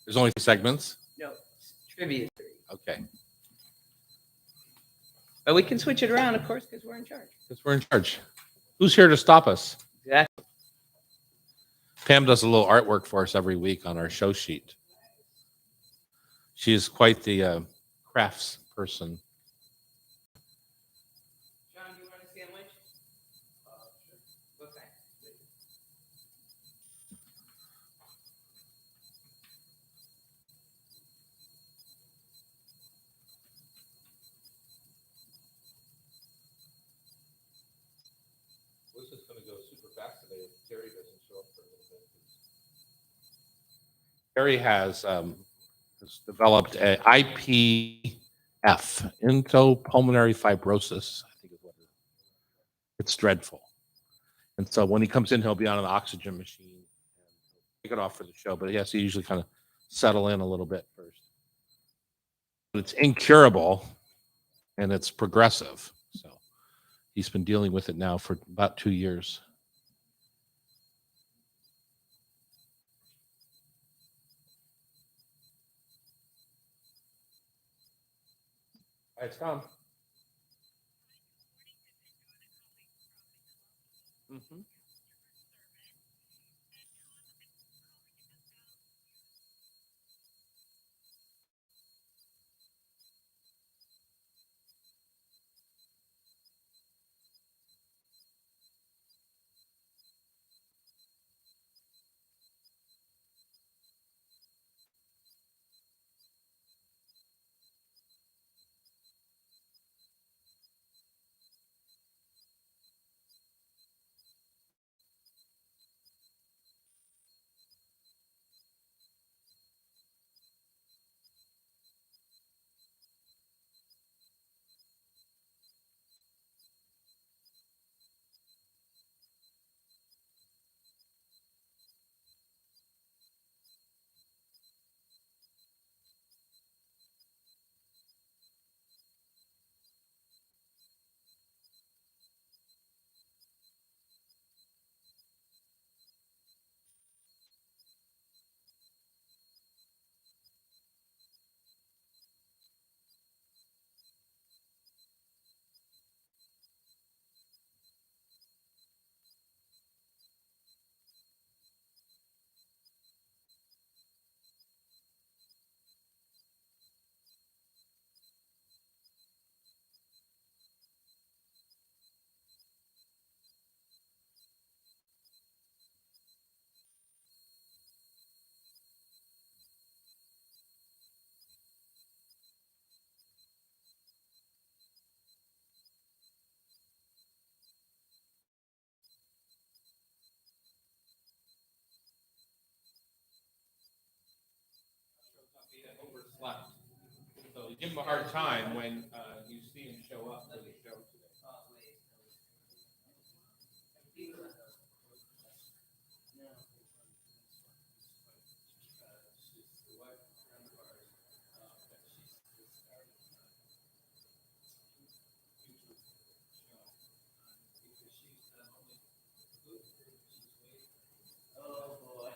There's only 3 segments? No, trivia 3. Okay. But we can switch it around, of course, because we're in charge. Because we're in charge. Who's here to stop us? Exactly. Pam does a little artwork for us every week on our show sheet. She is quite the crafts person. John, do you want a sandwich? What kind? This is going to go super fast today if Terry doesn't show up for a little bit. Terry has developed a IPF, intopulmonary fibrosis, I think is what it is. It's dreadful. And so when he comes in, he'll be on an oxygen machine and take it off for the show. But he has to usually kind of settle in a little bit first. But it's incurable and it's progressive. So he's been dealing with it now for about 2 years. Hi, it's Tom. Mm-hmm. Overslept. So you give him a hard time when you see him show up for the show today. Oh, boy.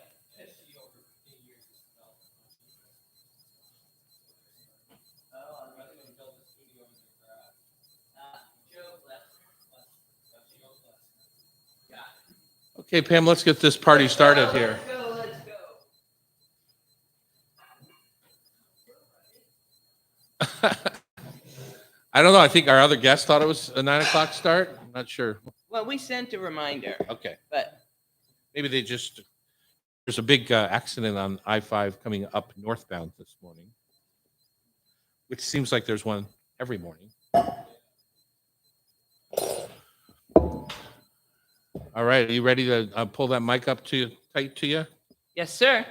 Okay, Pam, let's get this party started here. Let's go, let's go. I don't know. I think our other guest thought it was a 9 o'clock start. I'm not sure. Well, we sent a reminder, Okay. but Maybe they just, there's a big accident on I-5 coming up northbound this morning, which seems like there's one every morning. All right. Are you ready to pull that mic up to tight to you? yes, sir.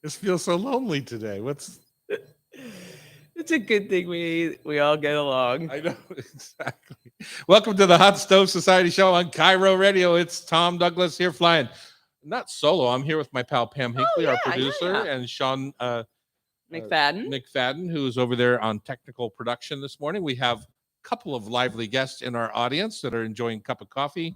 This feels so lonely today. What's... It's a good thing we all get along. I know, exactly. Welcome to the Hot Stove Society Show on Cairo Radio. It's Tom Douglas here flying. Not solo. I'm here with my pal Pam Hinckley, our producer, and Sean McFadden, who's over there on technical production this morning. We have a couple of lively guests in our audience that are enjoying a cup of coffee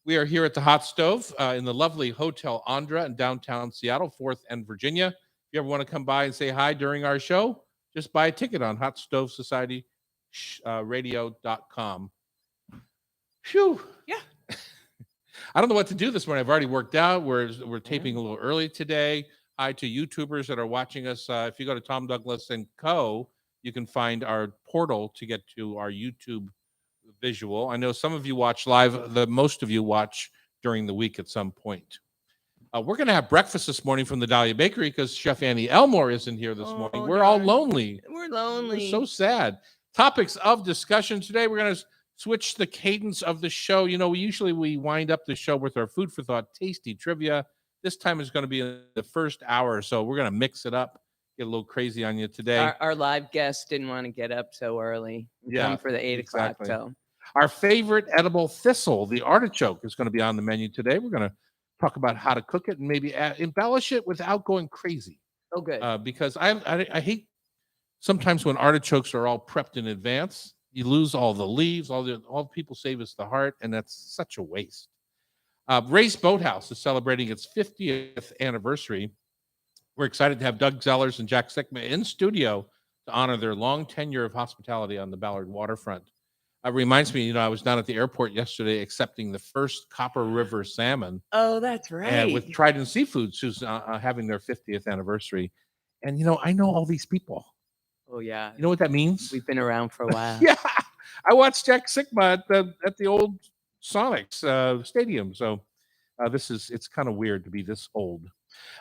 We are here at the Hot Stove in the lovely Hotel Andra in downtown Seattle, 4th and Virginia. If you ever want to come by and say hi during our show, just buy a ticket on hotstovesociety.radio.com. Phew. Yeah. I don't know what to do this morning. I've already worked out. We're taping a little early today. Hi to YouTubers that are watching us. If you go to Tom Douglas and Co., you can find our portal to get to our YouTube visual. I know some of you watch live. Most of you watch during the week at some point. We're going to have breakfast this morning from the Dahlia Bakery because Chef Annie Elmore isn't here this morning. We're all lonely. We're lonely. We're so sad. Topics of discussion today. We're going to switch the cadence of the show. You know, we wind up the show with our food for thought, tasty trivia. This time is going to be in the first hour, so we're going to mix it up, get a little crazy on you today. Our live guest didn't want to get up so early. Come for the 8 o'clock. So our favorite edible thistle, the artichoke, is going to be on the menu today. We're going to talk about how to cook it and maybe embellish it without going crazy. Oh, good. Because I hate sometimes when artichokes are all prepped in advance, you lose all the leaves, all people save is the heart, and that's such a waste. Ray's Boathouse is celebrating its 50th anniversary. We're excited to have Doug Zellers and Jack Sickma in studio to honor their long tenure of hospitality on the Ballard waterfront. It reminds me, I was down at the airport yesterday accepting the first Copper River salmon. Oh, that's right. With Trident Seafoods, who's having their 50th anniversary. And, I know all these people. Oh, yeah. You know what that means? We've been around for a while. Yeah. I watched Jack Sickma at the old Sonics stadium. So it's kind of weird to be this old.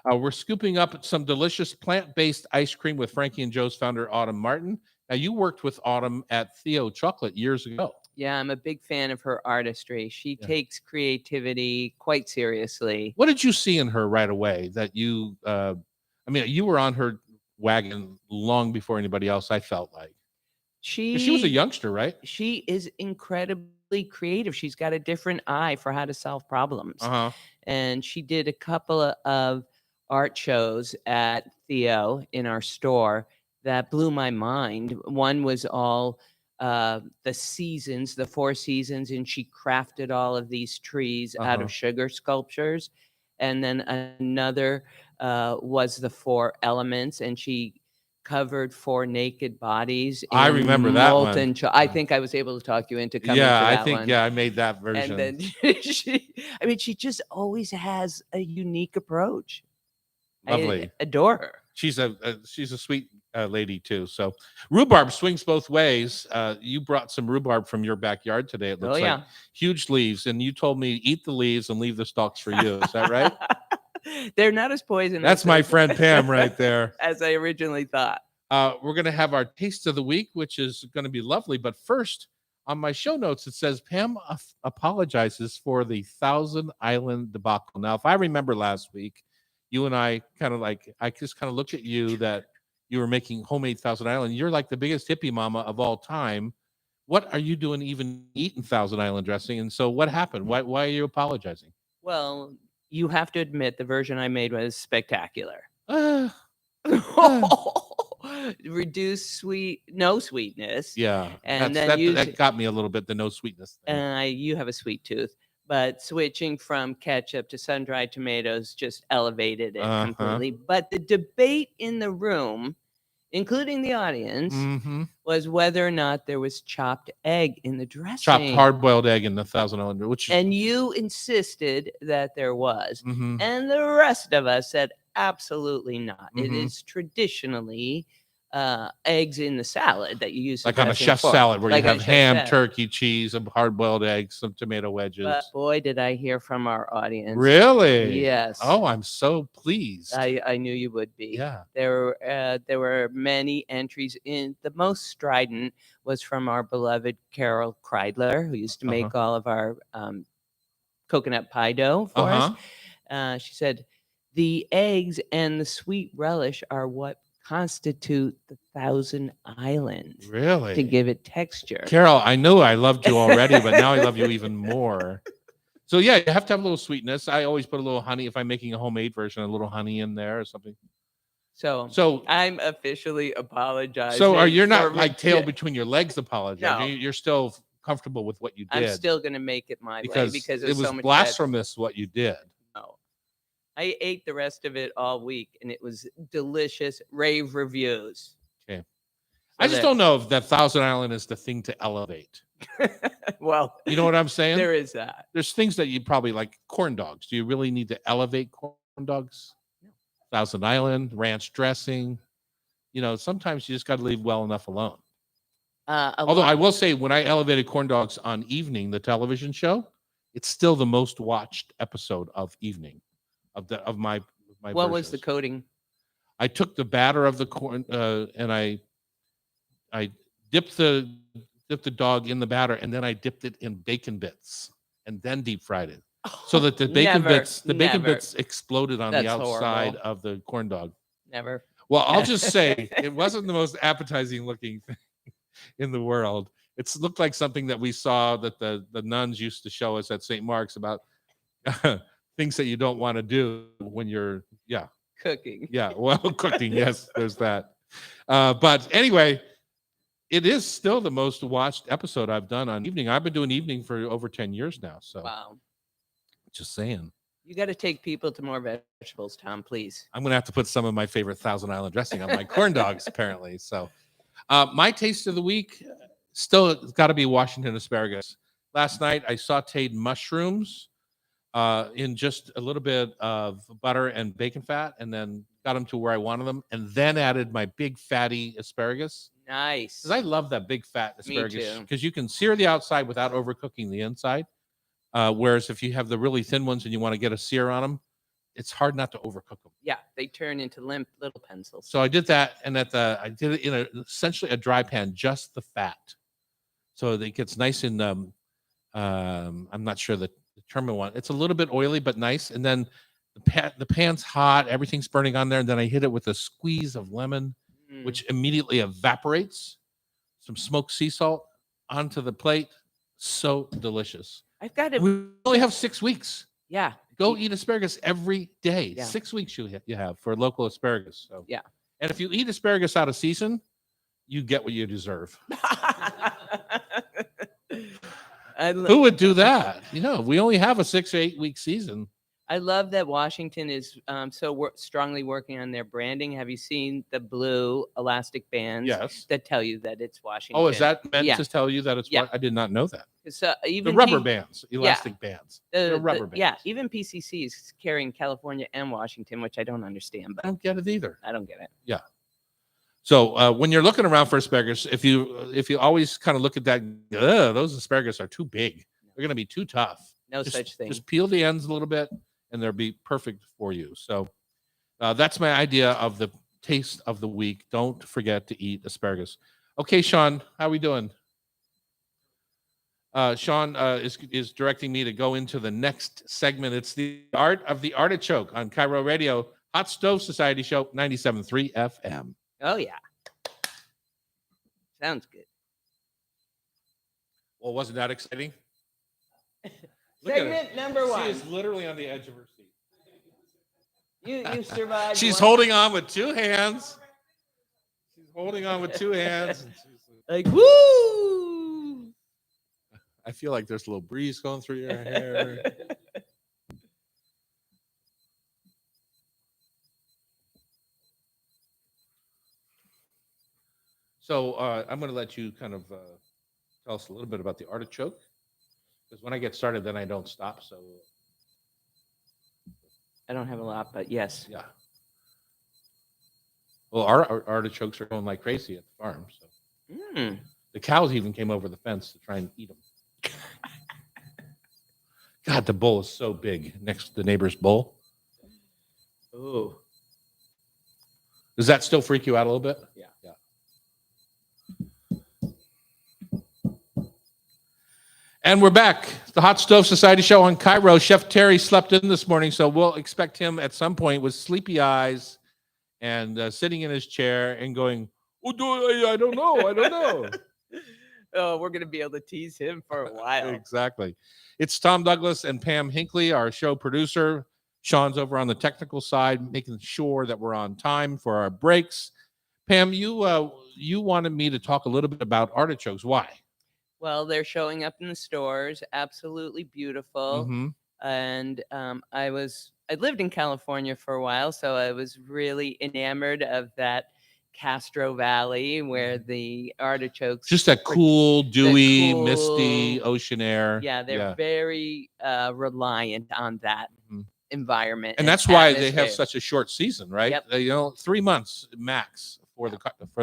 We're scooping up some delicious plant-based ice cream with Frankie and Joe's founder, Autumn Martin. Now, you worked with Autumn at Theo Chocolate years ago. Yeah, I'm a big fan of her artistry. She takes creativity quite seriously. What did you see in her right away that you were on her wagon long before anybody else, I felt like. She was a youngster, right? She is incredibly creative. She's got a different eye for how to solve problems. And she did a couple of art shows at Theo in our store that blew my mind. One was all the seasons, the 4 seasons, and she crafted all of these trees out of sugar sculptures. And then another was the 4 elements, and she covered 4 naked bodies. I remember that one. I think I was able to talk you into coming to that one. I made that version. And then she just always has a unique approach. Lovely. I adore her. She's a sweet lady too. So rhubarb swings both ways. You brought some rhubarb from your backyard today. It looks like huge leaves, and you told me eat the leaves and leave the stalks for you. Is that right? They're not as poisonous. That's my friend Pam right there. As I originally thought. We're going to have our taste of the week, which is going to be lovely. But first, on my show notes, it says Pam apologizes for the Thousand Island debacle. Now, if I remember last week, you and I I just kind of looked at you that you were making homemade Thousand Island. You're like the biggest hippie mama of all time. What are you doing even eating Thousand Island dressing? And so what happened? Why are you apologizing? Well, you have to admit the version I made was spectacular. Reduced no sweetness. Yeah. And that got me a little bit, the no sweetness thing. You have a sweet tooth. But switching from ketchup to sun-dried tomatoes just elevated it completely. But the debate in the room, including the audience, was whether or not there was chopped egg in the dressing. Chopped hard-boiled egg in the Thousand Island. And you insisted that there was. And the rest of us said, absolutely not. It is traditionally eggs in the salad that you use. Like on a chef's salad where you have ham, turkey, cheese, and hard-boiled eggs, some tomato wedges. But boy, did I hear from our audience. Really? Yes. Oh, I'm so pleased. I knew you would be. Yeah. There were many entries in. The most strident was from our beloved Carol Kreidler, who used to make all of our coconut pie dough for us. She said, the eggs and the sweet relish are what constitute the Thousand Islands. Really? To give it texture. Carol, I know I loved you already, but now I love you even more. So yeah, you have to have a little sweetness. I always put a little honey if I'm making a homemade version, a little honey in there or something. So I'm officially apologizing. So you're not like tail between your legs apologizing. No. You're still comfortable with what you I'm did. still going to make it my way because because it there's was so much blasphemous what you did. No. I ate the rest of it all week, and it was delicious. Rave reviews. Okay. So I just don't know if that Thousand Island is the thing to elevate. Well, you know what I'm saying? There is that. There's things that you probably like. Corn dogs. Do you really need to elevate corn dogs? No. Thousand Island, ranch dressing. Sometimes you just got to leave well enough alone. Although I will say, when I elevated corn dogs on Evening, the television show, it's still the most watched episode of Evening of my What was the coating? I took the batter of the corn and I dipped the dog in the batter, and then I dipped it in bacon bits and then deep fried it, so that the bacon bits exploded on the outside of the corn dog. Never. Well, I'll just say it wasn't the most appetizing looking thing in the world. It looked like something that we saw that the nuns used to show us at St. Mark's about things that you don't want to do when you're cooking. Yeah, well, cooking. Yes, there's that. But anyway, it is still the most watched episode I've done on Evening. I've been doing Evening for over 10 years now. So wow. Just saying. You got to take people to more vegetables, Tom, please. I'm going to have to put some of my favorite Thousand Island dressing on my corn dogs, apparently. So my taste of the week still got to be Washington asparagus. Last night, I sauteed mushrooms in just a little bit of butter and bacon fat, and then got them to where I wanted them, and then added my big fatty asparagus. Nice. Because I love that big fat asparagus. Me too. Because you can sear the outside without overcooking the inside. Whereas if you have the really thin ones and you want to get a sear on them, it's hard not to overcook them. Yeah, they turn into limp little pencils. So I did that, and I did it in essentially a dry pan, just the fat, so that it gets nice and I'm not sure the term I want. It's a little bit oily but nice, and then the pan's hot, everything's burning on there, and then I hit it with a squeeze of lemon, which immediately evaporates. Some smoked sea salt onto the plate. So delicious. I've got it. We only have 6 weeks. Yeah. Go eat asparagus every day. Yeah. 6 weeks you have for local asparagus. So yeah. And if you eat asparagus out of season, you get what you deserve. Who would do that? We only have a 6 or 8 week season. I love that Washington is strongly working on their branding. Have you seen the blue elastic bands? Yes. That tell you that it's Washington? Oh, is that meant to tell you that it's? Yeah. I did not know that. Even the rubber bands, elastic bands. The rubber bands. Yeah, even PCC is carrying California and Washington, which I don't understand. But I don't get it either. I don't get it. Yeah. So when you're looking around for asparagus, if you always kind of look at that, those asparagus are too big. They're going to be too tough. No such thing. Just peel the ends a little bit, and they'll be perfect for you. So that's my idea of the taste of the week. Don't forget to eat asparagus. Okay, Sean, how are we doing? Sean is directing me to go into the next segment. It's the Art of the Artichoke on Cairo Radio, Hot Stove Society Show, 97.3 FM. Oh, yeah. Sounds good. Well, wasn't that exciting? Segment number 1. She is literally on the edge of her seat. You survived. She's holding on with 2 hands. She's holding on with 2 hands. And she's like, woo! I feel like there's a little breeze going through your hair. So I'm going to let you kind of tell us a little bit about the artichoke. Because when I get started, then I don't stop. So I don't have a lot, but yes. Yeah. Well, our artichokes are going like crazy at the farm. So the cows even came over the fence to try and eat them. God, the bowl is so big next to the neighbor's bowl. Oh. Does that still freak you out a little bit? Yeah. And we're back. It's the Hot Stove Society Show on Cairo. Chef Terry slept in this morning, so we'll expect him at some point with sleepy eyes and sitting in his chair and going, I don't know. Oh, we're going to be able to tease him for a while. Exactly. It's Tom Douglas and Pam Hinckley, our show producer. Sean's over on the technical side, making sure that we're on time for our breaks. Pam, you wanted me to talk a little bit about artichokes. Why? Well, they're showing up in the stores, absolutely beautiful. Mm-hmm. And I lived in California for a while, so I was really enamored of that Castro Valley where the artichokes Just that were cool, dewy, misty cool. ocean air. Yeah, they're very reliant on that Mhm. environment And and that's why they have atmosphere. such a short season, right? Yep. You know, 3 months max for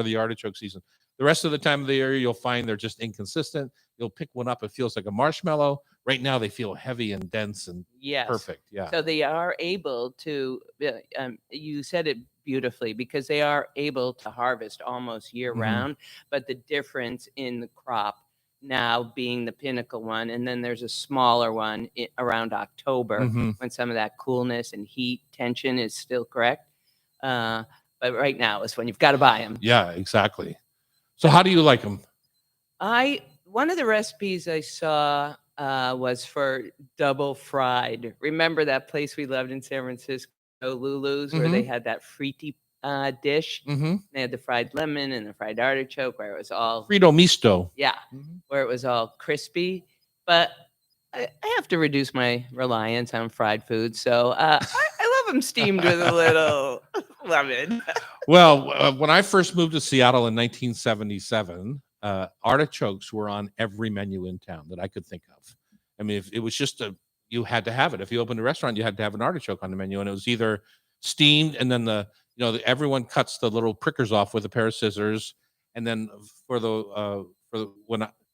the artichoke season. The rest of the time of the year, you'll find they're just inconsistent. You'll pick one up, it feels like a marshmallow. Right now, they feel heavy and dense and Yes. perfect. Yeah. So they are able to, you said it beautifully, because they are able to harvest almost year Mhm. round. But the difference in the crop now being the pinnacle one, and then there's a smaller one around October Mhm. when some of that coolness and heat tension is still correct. But right now is when you've got to buy them. Yeah, exactly. So how do you like them? One of the recipes I saw was for double fried. Remember that place we loved in San Francisco, Lulu's, where they Mhm. had that friti dish? Mhm. They had the fried lemon and the fried artichoke, where it was all Frito misto. yeah, Mhm. where it was all crispy. But I have to reduce my reliance on fried food, so I love them steamed with a little lemon. Well, when I first moved to Seattle in 1977, artichokes were on every menu in town that I could think of. I mean, if it was just you had to have it. If you opened a restaurant, you had to have an artichoke on the menu, and it was either steamed, and then everyone cuts the little prickers off with a pair of scissors, and then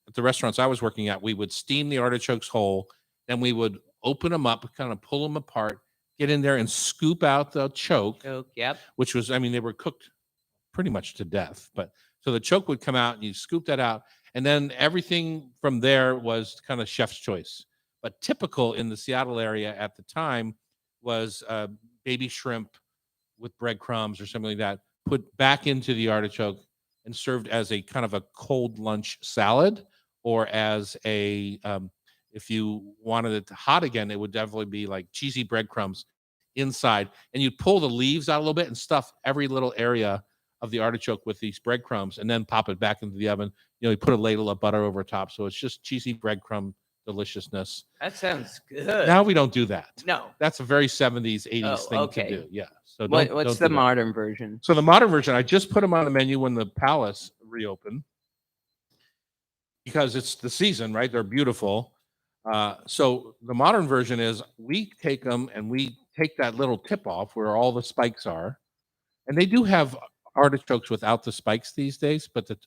at the restaurants I was working at, we would steam the artichokes whole, then we would open them up, kind of pull them apart, get in there and scoop out the choke, Choke, yep. which was, I mean, they were cooked pretty much to death. But so the choke would come out and you scoop that out. And then everything from there was kind of chef's choice. But typical in the Seattle area at the time was baby shrimp with breadcrumbs or something like that, put back into the artichoke and served as a kind of a cold lunch salad, or as if you wanted it hot again, it would definitely be like cheesy breadcrumbs inside. And you'd pull the leaves out a little bit and stuff every little area of the artichoke with these breadcrumbs, and then pop it back into the oven. You put a ladle of butter over top. So it's just cheesy breadcrumb deliciousness. That sounds good. Now we don't do that. No. That's a very 70s, 80s thing okay. to do. Yeah. So What's don't the do that. modern version? So the modern version, I just put them on the menu when the Palace reopened because it's the season, right? They're beautiful. So the modern version is we take them and we take that little tip off where all the spikes are. And they do have artichokes without the spikes these days, but the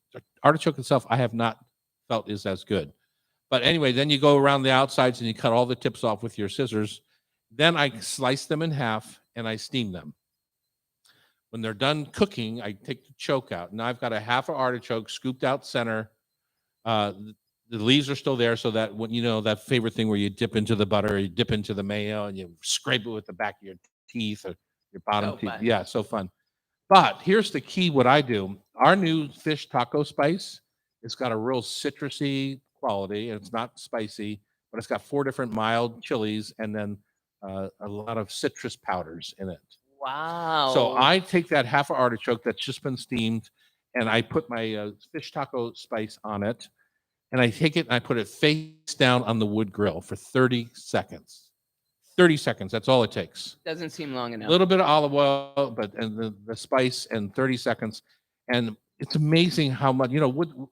artichoke itself I have not felt is as good. But anyway, then you go around the outsides and you cut all the tips off with your scissors. Then I slice them in half and I steam them. When they're done cooking, I take the choke out. Now I've got a half an artichoke scooped out center. The leaves are still there, so that when that favorite thing where you dip into the butter, you dip into the mayo, and you scrape it with the back of your teeth or your bottom teeth. Fun. Yeah, so fun. But here's the key: what I do, our new fish taco spice, it's got a real citrusy quality, and it's not spicy, but it's got 4 different mild chilies, and then a lot of citrus powders in it. Wow. So I take that half an artichoke that's just been steamed, and I put my fish taco spice on it, and I take it and I put it face down on the wood grill for 30 seconds. 30 seconds. That's all it takes. Doesn't seem long enough. A little bit of olive oil, and the spice, and 30 seconds. And it's amazing how much,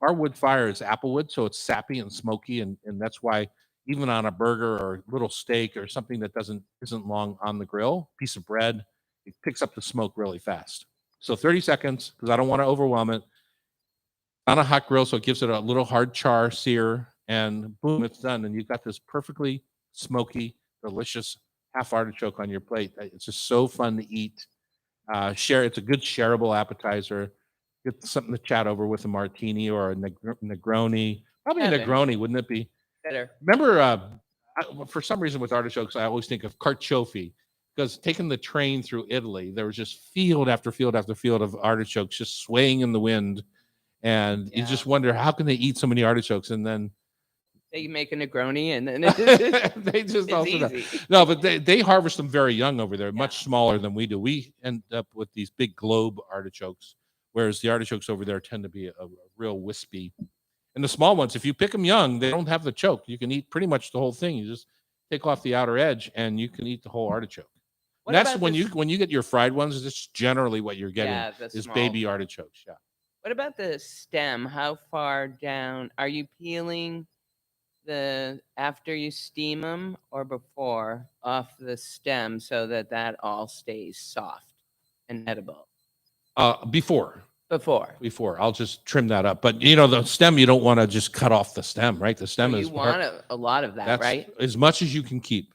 our wood fire is apple wood, so it's sappy and smoky, and that's why even on a burger or little steak or something that isn't long on the grill, piece of bread, it picks up the smoke really fast. So 30 seconds, because I don't want to overwhelm it. On a hot grill, so it gives it a little hard char sear, and boom, it's done. And you've got this perfectly smoky, delicious half artichoke on your plate. It's just so fun to eat. It's a good shareable appetizer. Get something to chat over with a martini or a Negroni. Probably a Heaven. Negroni, wouldn't it be? Better. Remember, for some reason with artichokes, I always think of carciofi, because taking the train through Italy, there was just field after field after field of artichokes just swaying in the wind. And you just wonder, how can they eat so many artichokes? And then they make a Negroni, and then they just also easy. No, but they harvest them very young over there, much smaller than we do. We end up with these big globe artichokes, whereas the artichokes over there tend to be a real wispy. And the small ones, if you pick them young, they don't have the choke. You can eat pretty much the whole thing. You just take off the outer edge, and you can eat the whole artichoke. And that's when you get your fried ones. It's generally what you're getting is baby artichokes. Yeah. What about the stem? How far down are you peeling after you steam them or before off the stem so that all stays soft and edible? Before. Before. I'll just trim that up. But the stem, you don't want to just cut off the stem, right? The stem is you want a lot of that, right? As much as you can keep.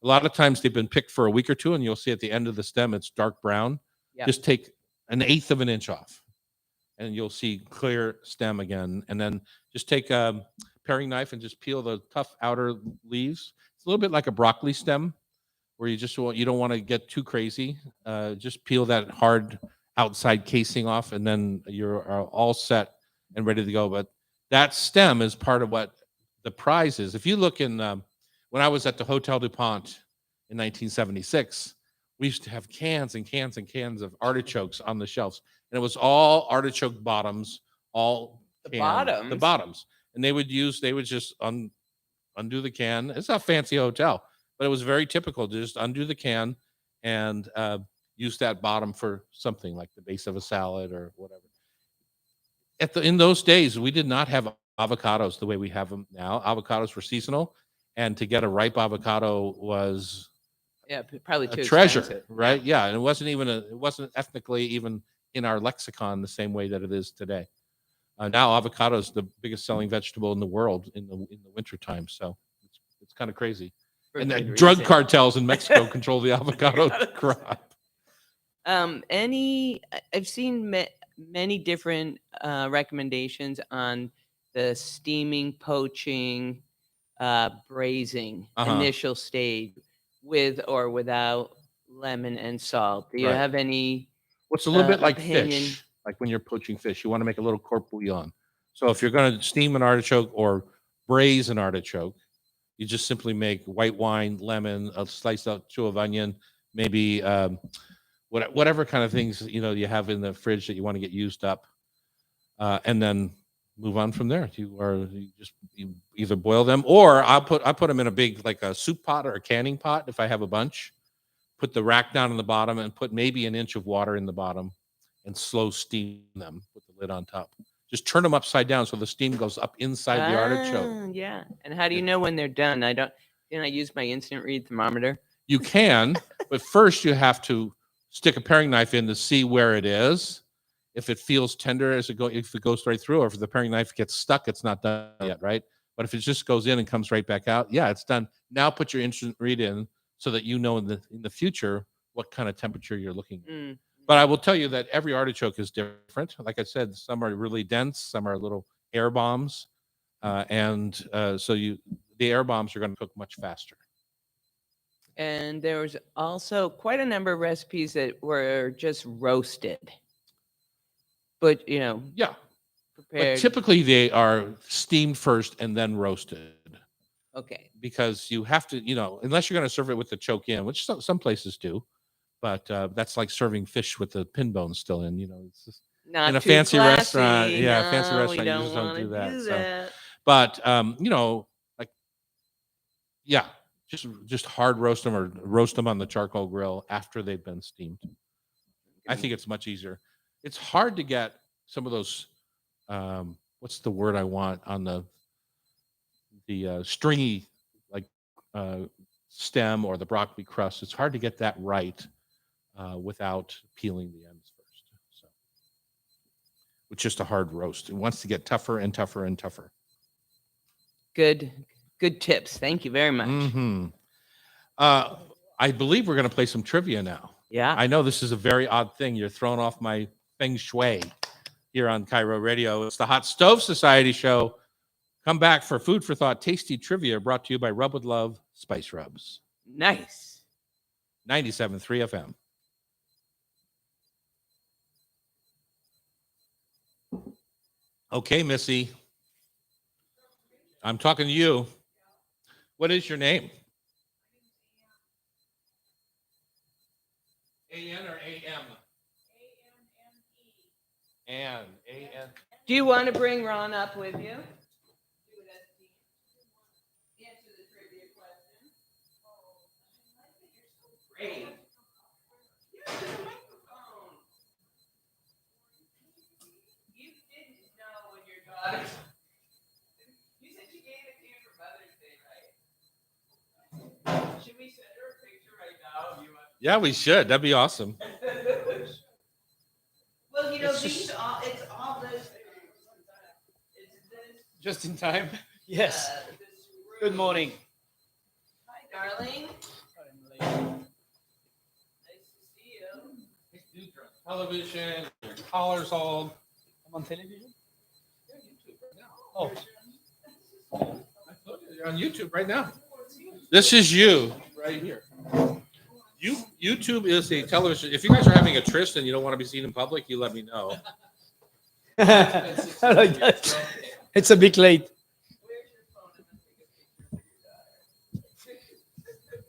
A lot of times they've been picked for a week or two, and you'll see at the end of the stem it's dark brown. Yep. Just take 1/8 of an inch off, and you'll see clear stem again. And then just take a paring knife and just peel the tough outer leaves. It's a little bit like a broccoli stem, where you don't want to get too crazy. Just peel that hard outside casing off, and then you're all set and ready to go. But that stem is part of what the prize is. If you look in when I was at the Hotel DuPont in 1976, we used to have cans and cans and cans of artichokes on the shelves, and it was all artichoke bottoms, all the bottoms. And they would just undo the can. It's a fancy hotel, but it was very typical to just undo the can and use that bottom for something like the base of a salad or whatever. In those days, we did not have avocados the way we have them now. Avocados were seasonal, and to get a ripe avocado was probably a too treasure, expensive. right? Yeah, and it wasn't ethnically even in our lexicon the same way that it is today. Now avocado is the biggest selling vegetable in the world in the wintertime, so it's kind of crazy. And the drug cartels in Mexico control the avocado crop. I've seen many different recommendations on the steaming, poaching, braising initial stage with or without lemon and salt. Do you have any? What's a little bit like opinion? fish, like when you're poaching fish, you want to make a little court bouillon. So if you're going to steam an artichoke or braise an artichoke, you just simply make white wine, lemon, a sliced out two of onion, maybe whatever kind of things you have in the fridge that you want to get used up, and then move on from there. You either boil them, or I put them in a big, like a soup pot or a canning pot if I have a bunch. Put the rack down on the bottom and put maybe 1 inch of water in the bottom, and slow steam them with the lid on top. Just turn them upside down so the steam goes up inside the artichoke. Yeah. And how do you know when they're done? Can I use my instant read thermometer? You can, but first you have to stick a paring knife in to see where it is. If it feels tender if it goes right through, or if the paring knife gets stuck, it's not done yet, right? But if it just goes in and comes right back out, yeah, it's done. Now put your instant read in so that in the future what kind of temperature you're looking at. But I will tell you that every artichoke is different. Like I said, some are really dense, some are little air bombs, so the air bombs are going to cook much faster. And there was also quite a number of recipes that were just roasted. But, yeah. Prepared. But typically they are steamed first and then roasted. Okay. Because you have to, unless you're going to serve it with the choke in, which some places do, but that's like serving fish with the pin bone still in. It's just not in a too fancy classy. restaurant. Yeah, no, fancy restaurant. You just don't do that. So. But just hard roast them or roast them on the charcoal grill after they've been steamed. I think it's much easier. It's hard to get some of those. What's the word I want on the stringy stem or the broccoli crust? It's hard to get that right without peeling the ends first. So it's just a hard roast. It wants to get tougher and tougher and tougher. Good tips. Thank you very much. Mm-hmm. I believe we're going to play some trivia now. Yeah. I know this is a very odd thing. You're throwing off my feng shui here on Cairo Radio. It's the Hot Stove Society show. Come back for Food for Thought Tasty Trivia, brought to you by Rub with Love Spice Rubs. Nice. 97.3 FM. Okay, Missy. I'm talking to you. What is your name? A-N or A-M? A-M-M-E. Ann. A-N. Do you want to bring Ron up with you? Great. You didn't know when your daughter. You said she gave it to you for Mother's Day, right? Should we send her a picture right now? Yeah, we should. That'd be awesome. Well, you know, It's it's just- all this. It's this. Just in time. Yes. Good morning. Hi, darling. Nice to see you. Television, your collar's all. I'm on television. Oh, you're on YouTube right now. This is you right here. YouTube is a television. If you guys are having a tryst and you don't want to be seen in public, you let me know. I like that. It's a bit late. Where's your phone? I'm gonna take a picture of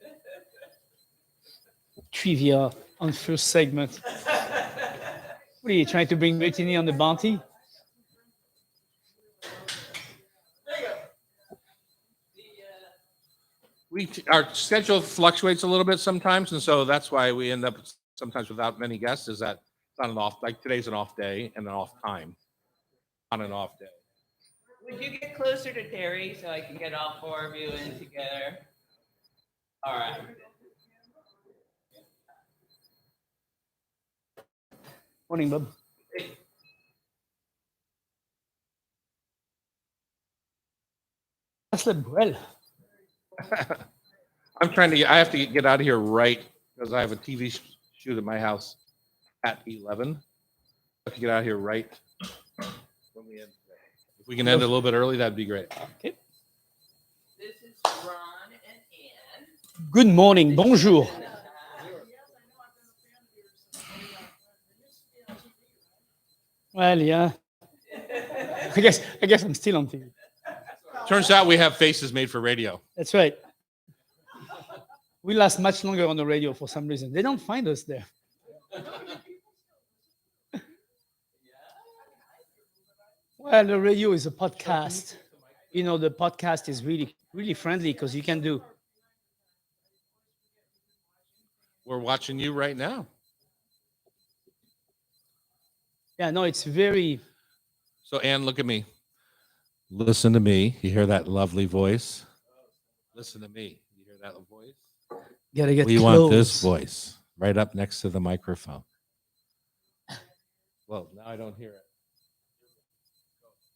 your daughter. Trivia on first segment. What are you trying to bring mutiny on the bounty? Our schedule fluctuates a little bit sometimes, and so that's why we end up sometimes without many guests. Is that it's not an off, like today's an off day and an off time, on an off day. Would you get closer to Terry so I can get all four of you in together? All right. Morning, Bob. I slept well. I have to get out of here right because I have a TV shoot at my house at 11. I have to get out of here right when we end today. If we can end a little bit early, that'd be great. Okay. This is Ron and Ann. Good morning. Bonjour. Well, yeah. I guess I'm still on TV. Turns out we have faces made for radio. That's right. We last much longer on the radio for some reason. They don't find us there. Well, the radio is a podcast. You know, the podcast is really, really friendly because you can do. We're watching you right now. Yeah, no, it's very. So, Ann, look at me. Listen to me. You hear that lovely voice? Listen to me. You hear that voice? Gotta get We close. want this voice right up next to the microphone. Well, now I don't hear it.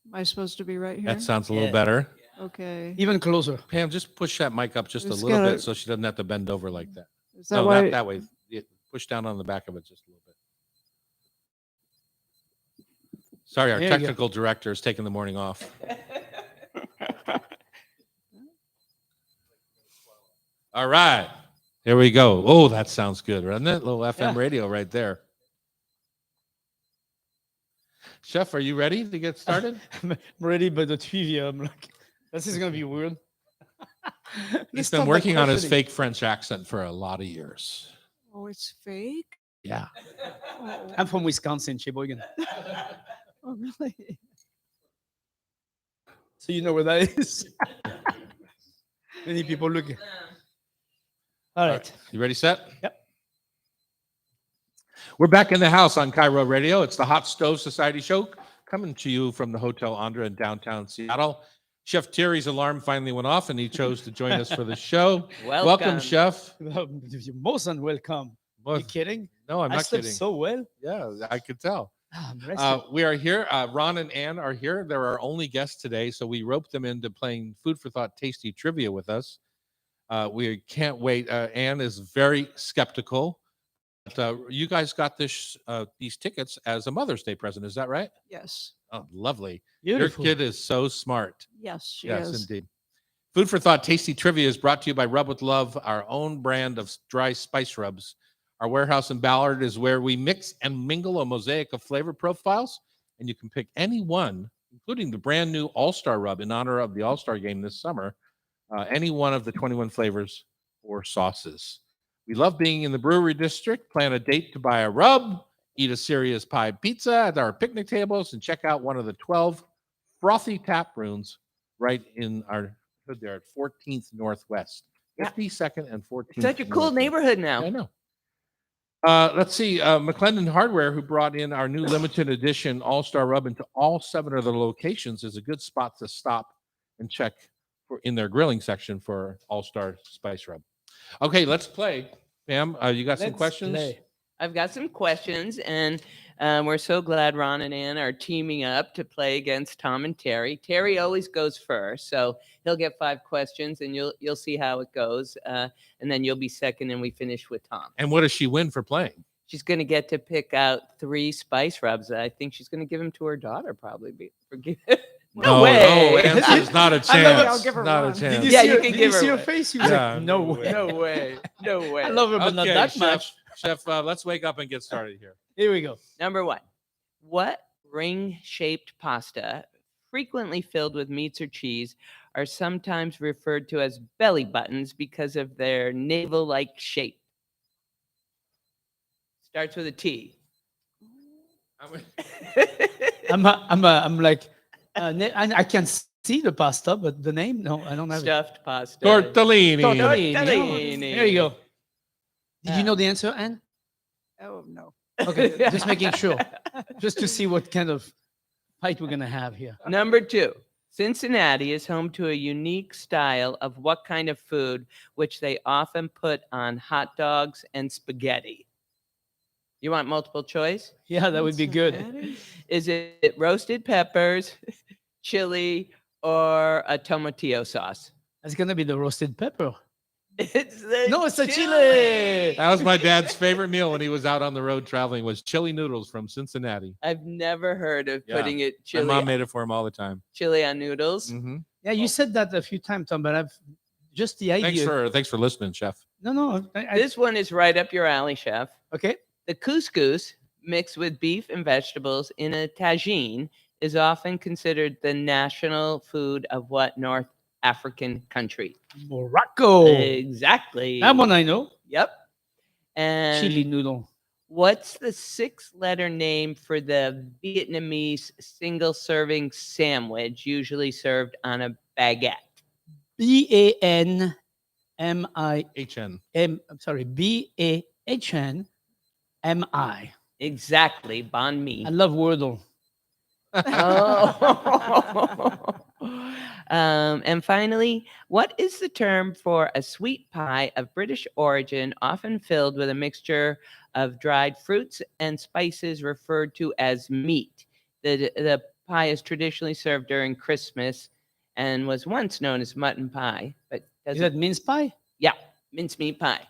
Am I supposed to be right here? That sounds a little Yeah. better. Okay. Even closer. Pam, just push that mic up just a Just little gotta- bit so she doesn't have to bend over like that. Is that No, why? that way. Yeah, push down on the back of it just a little bit. Sorry, our There you go. technical director is taking the morning off. All right. Here we go. Oh, that sounds good, doesn't it? Little FM Yeah. radio right there. Chef, are you ready to get started? I'm ready, but the trivia, I'm like, this is gonna be weird. He's been working on his fake French accent for a lot of years. Oh, it's fake. Yeah. Oh, I'm from Wisconsin, Sheboygan. oh really? So you know where that is. Many people look. All right. You ready, set? Yep. We're back in the house on Cairo Radio. It's the Hot Stove Society Show coming to you from the Hotel Andra in downtown Seattle. Chef Thierry's alarm finally went off and he chose to join us for the show. Welcome, Chef. You're most unwelcome. Well, you kidding? no, I'm I not slept kidding. so well. Yeah, I could tell. I'm rested. We are here. Ron and Ann are here. They're our only guests today, so we roped them into playing Food for Thought Tasty Trivia with us. We can't wait. Ann is very skeptical. But, you guys got these tickets as a Mother's Day present. Is that right? Yes. Oh, lovely. Beautiful. Your kid is so smart. Yes, she Yes, is. indeed. Food for Thought Tasty Trivia is brought to you by Rub with Love, our own brand of dry spice rubs. Our warehouse in Ballard is where we mix and mingle a mosaic of flavor profiles, and you can pick any one, including the brand new All-Star rub in honor of the All-Star game this summer, any one of the 21 flavors or sauces. We love being in the brewery district. Plan a date to buy a rub, eat a serious pie pizza at our picnic tables, and check out one of the 12 frothy tap rooms right in our there at 14th Northwest. Yeah. 52nd and 14th. Such a cool Northwest. neighborhood Yeah, I now. know. Let's see. McClendon Hardware, who brought in our new limited edition All-Star Rub into all 7 of the locations, is a good spot to stop and check for in their grilling section for All-Star Spice Rub. Okay, let's play. Pam, you got some Let's questions? play. I've got some questions, and we're so glad Ron and Ann are teaming up to play against Tom and Terry. Terry always goes first, so he'll get 5 questions, and you'll see how it goes, and then you'll be second, and we finish with Tom. And what does she win for playing? She's going to get to pick out 3 spice rubs. I think she's going to give them to her daughter, probably. No way. No, Answer's not a I love it. chance. I'll give her not one. a chance. Did you Yeah, see you her, can did give you her see her one. face? She was Yeah, like, no no way. No way. No way. I love her, but not Okay, that Chef, much. Chef, let's wake up and get started here. Here we go. Number 1. What ring-shaped pasta, frequently filled with meats or cheese, are sometimes referred to as belly buttons because of their navel-like shape? Starts with a T. I'm like, I can see the pasta, but the name, no, I don't have it. Stuffed pasta. Tortellini. Tortellini. There you go. Did you know the answer, Anne? Oh no. Okay, just making sure, just to see what kind of fight we're gonna have here. Number 2. Cincinnati is home to a unique style of what kind of food, which they often put on hot dogs and spaghetti? You want multiple choice? Yeah, that would be good. Cincinnati? Is it roasted peppers, chili, or a tomatillo sauce? That's gonna be the roasted pepper. It's the No, it's a chili. That was my dad's favorite meal when he was out on the road traveling was chili noodles from Cincinnati. I've never heard of Yeah. putting it My mom chili, made it for him all the time. chili on noodles. Mm-hmm. Yeah, you said that a few times, Tom, but I've just the idea. Thanks for listening, Chef. No. This one is right up your alley, Chef. Okay. The couscous, mixed with beef and vegetables in a tagine, is often considered the national food of what North African country? Morocco. Exactly. That one I know. Yep. And Chili noodle. what's the 6-letter name for the Vietnamese single-serving sandwich usually served on a baguette? BANMI. HN. I'm sorry, BAHNMI. Exactly, banh mi. I love Wordle. Oh. And finally, what is the term for a sweet pie of British origin, often filled with a mixture of dried fruits and spices referred to as meat? The pie is traditionally served during Christmas and was once known as mutton pie, but Is that mince pie? yeah, mincemeat pie.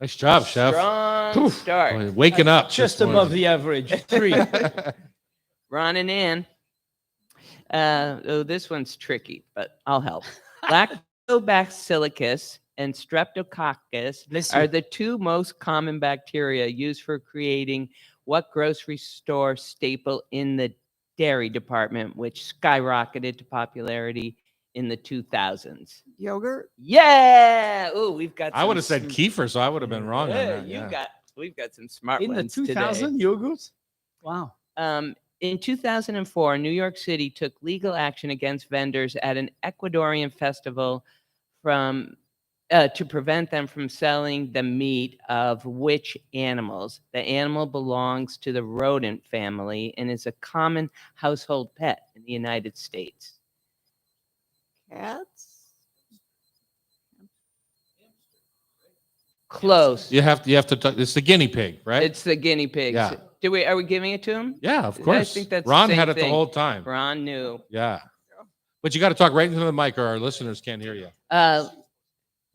Nice job, Chef. Strong Poof. start. Boy, waking up. Just this above morning. the average. 3. Ron and Ann. Oh, this one's tricky, but I'll help. Lactobacillus and streptococcus Bless are you. the 2 most common bacteria used for creating what grocery store staple in the dairy department, which skyrocketed to popularity in the 2000s? Yogurt? Yeah. Oh, we've got. I would have some said kefir, so I would have been wrong on Yeah, that. you yeah. got. We've got some smart In the ones today. 2000 yogurts? Wow. In 2004, New York City took legal action against vendors at an Ecuadorian festival to prevent them from selling the meat of which animals? The animal belongs to the rodent family and is a common household pet in the United States. Cats? Close. You have to talk. It's the guinea pig, right? It's the guinea pigs. Yeah. Are we giving it to him? yeah, of I course. think that's the Ron same had it the thing. whole time. Ron knew. Yeah. But you got to talk right into the mic or our listeners can't hear you.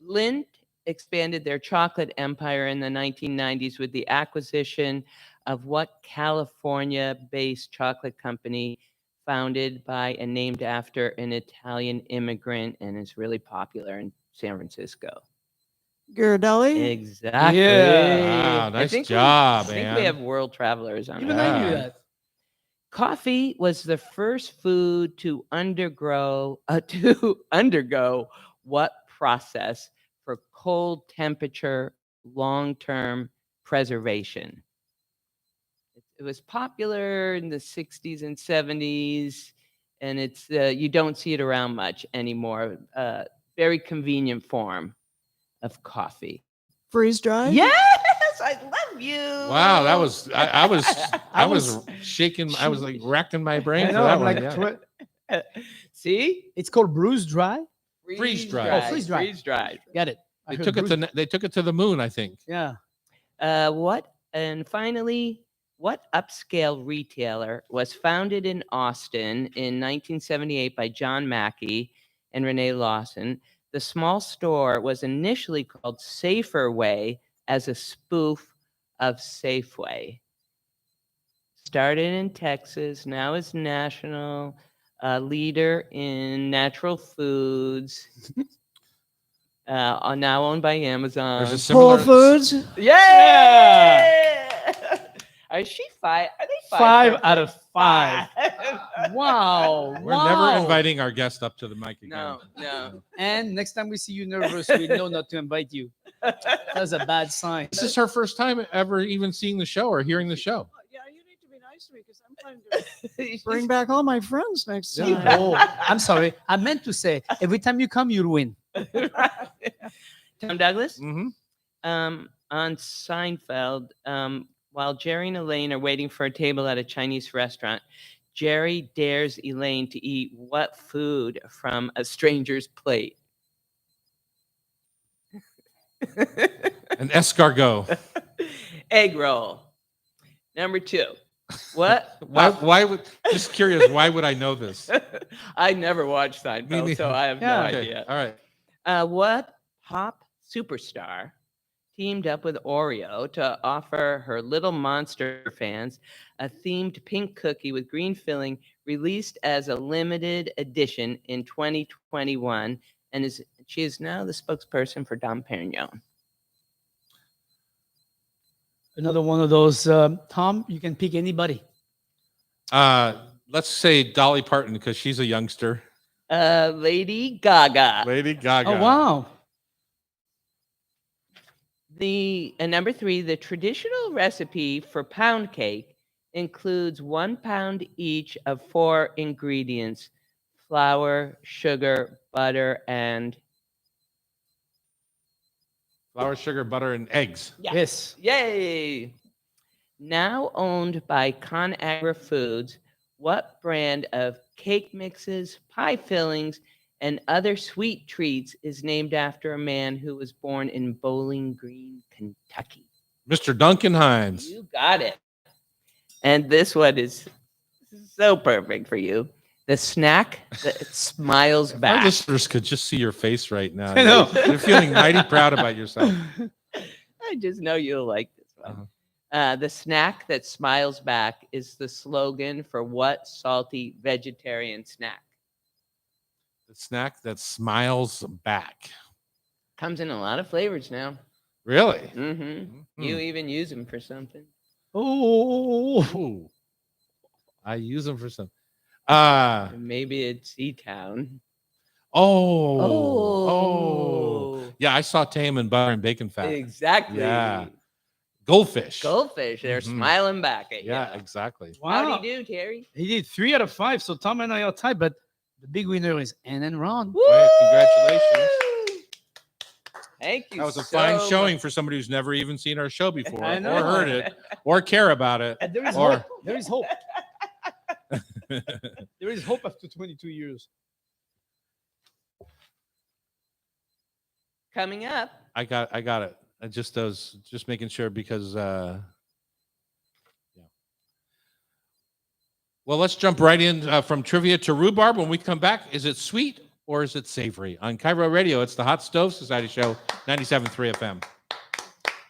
Lindt expanded their chocolate empire in the 1990s with the acquisition of what California-based chocolate company founded by and named after an Italian immigrant and is really popular in San Francisco. Ghirardelli? Exactly. Yeah. Wow, nice I job, think man. we have world travelers on Even our I knew Yeah. that. Coffee was the first food to undergo what process for cold temperature long-term preservation? It was popular in the 60s and 70s, and it's you don't see it around much anymore. Very convenient form of coffee. Freeze dry? Yes, I love you. Wow, that was I was shaking. I was like racking my brain I for know, that I'm one. like, Yeah. See, it's called bruise dry. Freeze dried. Oh, freeze dried. Freeze dried. Got it. I They heard took it bruise- to they took it to the moon, I think. Yeah. What? And finally, what upscale retailer was founded in Austin in 1978 by John Mackey and Renee Lawson? The small store was initially called Safer Way as a spoof of Safeway. Started in Texas, now is national leader in natural foods. Now owned by Amazon. There's a Whole similar Foods? Yeah. Are she five? Are they Five for out of five. five? Wow. We're never inviting our guest up to the mic again. No. And next time we see you nervous, we know not to invite you. That's a bad sign. This is her first time ever even seeing the show or hearing the show. Yeah, you need to be nice to me because I'm planning to bring back all my friends next Yeah. time. Oh, I'm sorry. I meant to say every time you come, you'll win. Tom Douglas? Mm-hmm. On Seinfeld, while Jerry and Elaine are waiting for a table at a Chinese restaurant, Jerry dares Elaine to eat what food from a stranger's plate? An escargot. Egg roll. Number 2. What? Why would just curious, why would I know this? I never watched Me Seinfeld, neither. so I have no Yeah. Okay, idea. all right. What pop superstar teamed up with Oreo to offer her Little Monster fans a themed pink cookie with green filling, released as a limited edition in 2021, and she is now the spokesperson for Dom Perignon. Another one of those, Tom, you can pick anybody. Let's say Dolly Parton because she's a youngster. Lady Gaga. Lady Gaga. Oh, wow. Number 3, the traditional recipe for pound cake includes 1 pound each of 4 ingredients: flour, sugar, butter, and Flour, sugar, butter, and eggs. yeah. Yes. Yay! Now owned by ConAgra Foods, what brand of cake mixes, pie fillings, and other sweet treats is named after a man who was born in Bowling Green, Kentucky? Mr. Duncan Hines. You got it. And this one is so perfect for you. The snack that smiles Our back. listeners could just see your face right now. I know. You're feeling mighty proud about yourself. I just know you'll like this one. The snack that smiles back is the slogan for what salty vegetarian snack? The snack that smiles back. Comes in a lot of flavors now. Really? Mm-hmm. You even use them for something. Oh, Ooh. I use them for some. Maybe it's E-Town. Oh. Yeah, I saute them in butter and bacon fat. Exactly. Yeah. Goldfish. Goldfish. They're Mhm. smiling back at you. Yeah, exactly. wow. How'd he do, Terry? He did 3 out of 5. So Tom and I are tied, but the big winner is Ann and Ron. Well, congratulations. Thank you. That was a so fine much. showing for somebody who's never even seen our show before I or know. heard it or care about it. And there is Or- hope. There is hope. There is hope after 22 years. Coming up. I got it. I just making sure because yeah. Well, let's jump right in from trivia to rhubarb. When we come back, is it sweet or is it savory? On Cairo Radio, it's the Hot Stove Society Show, 97.3 FM.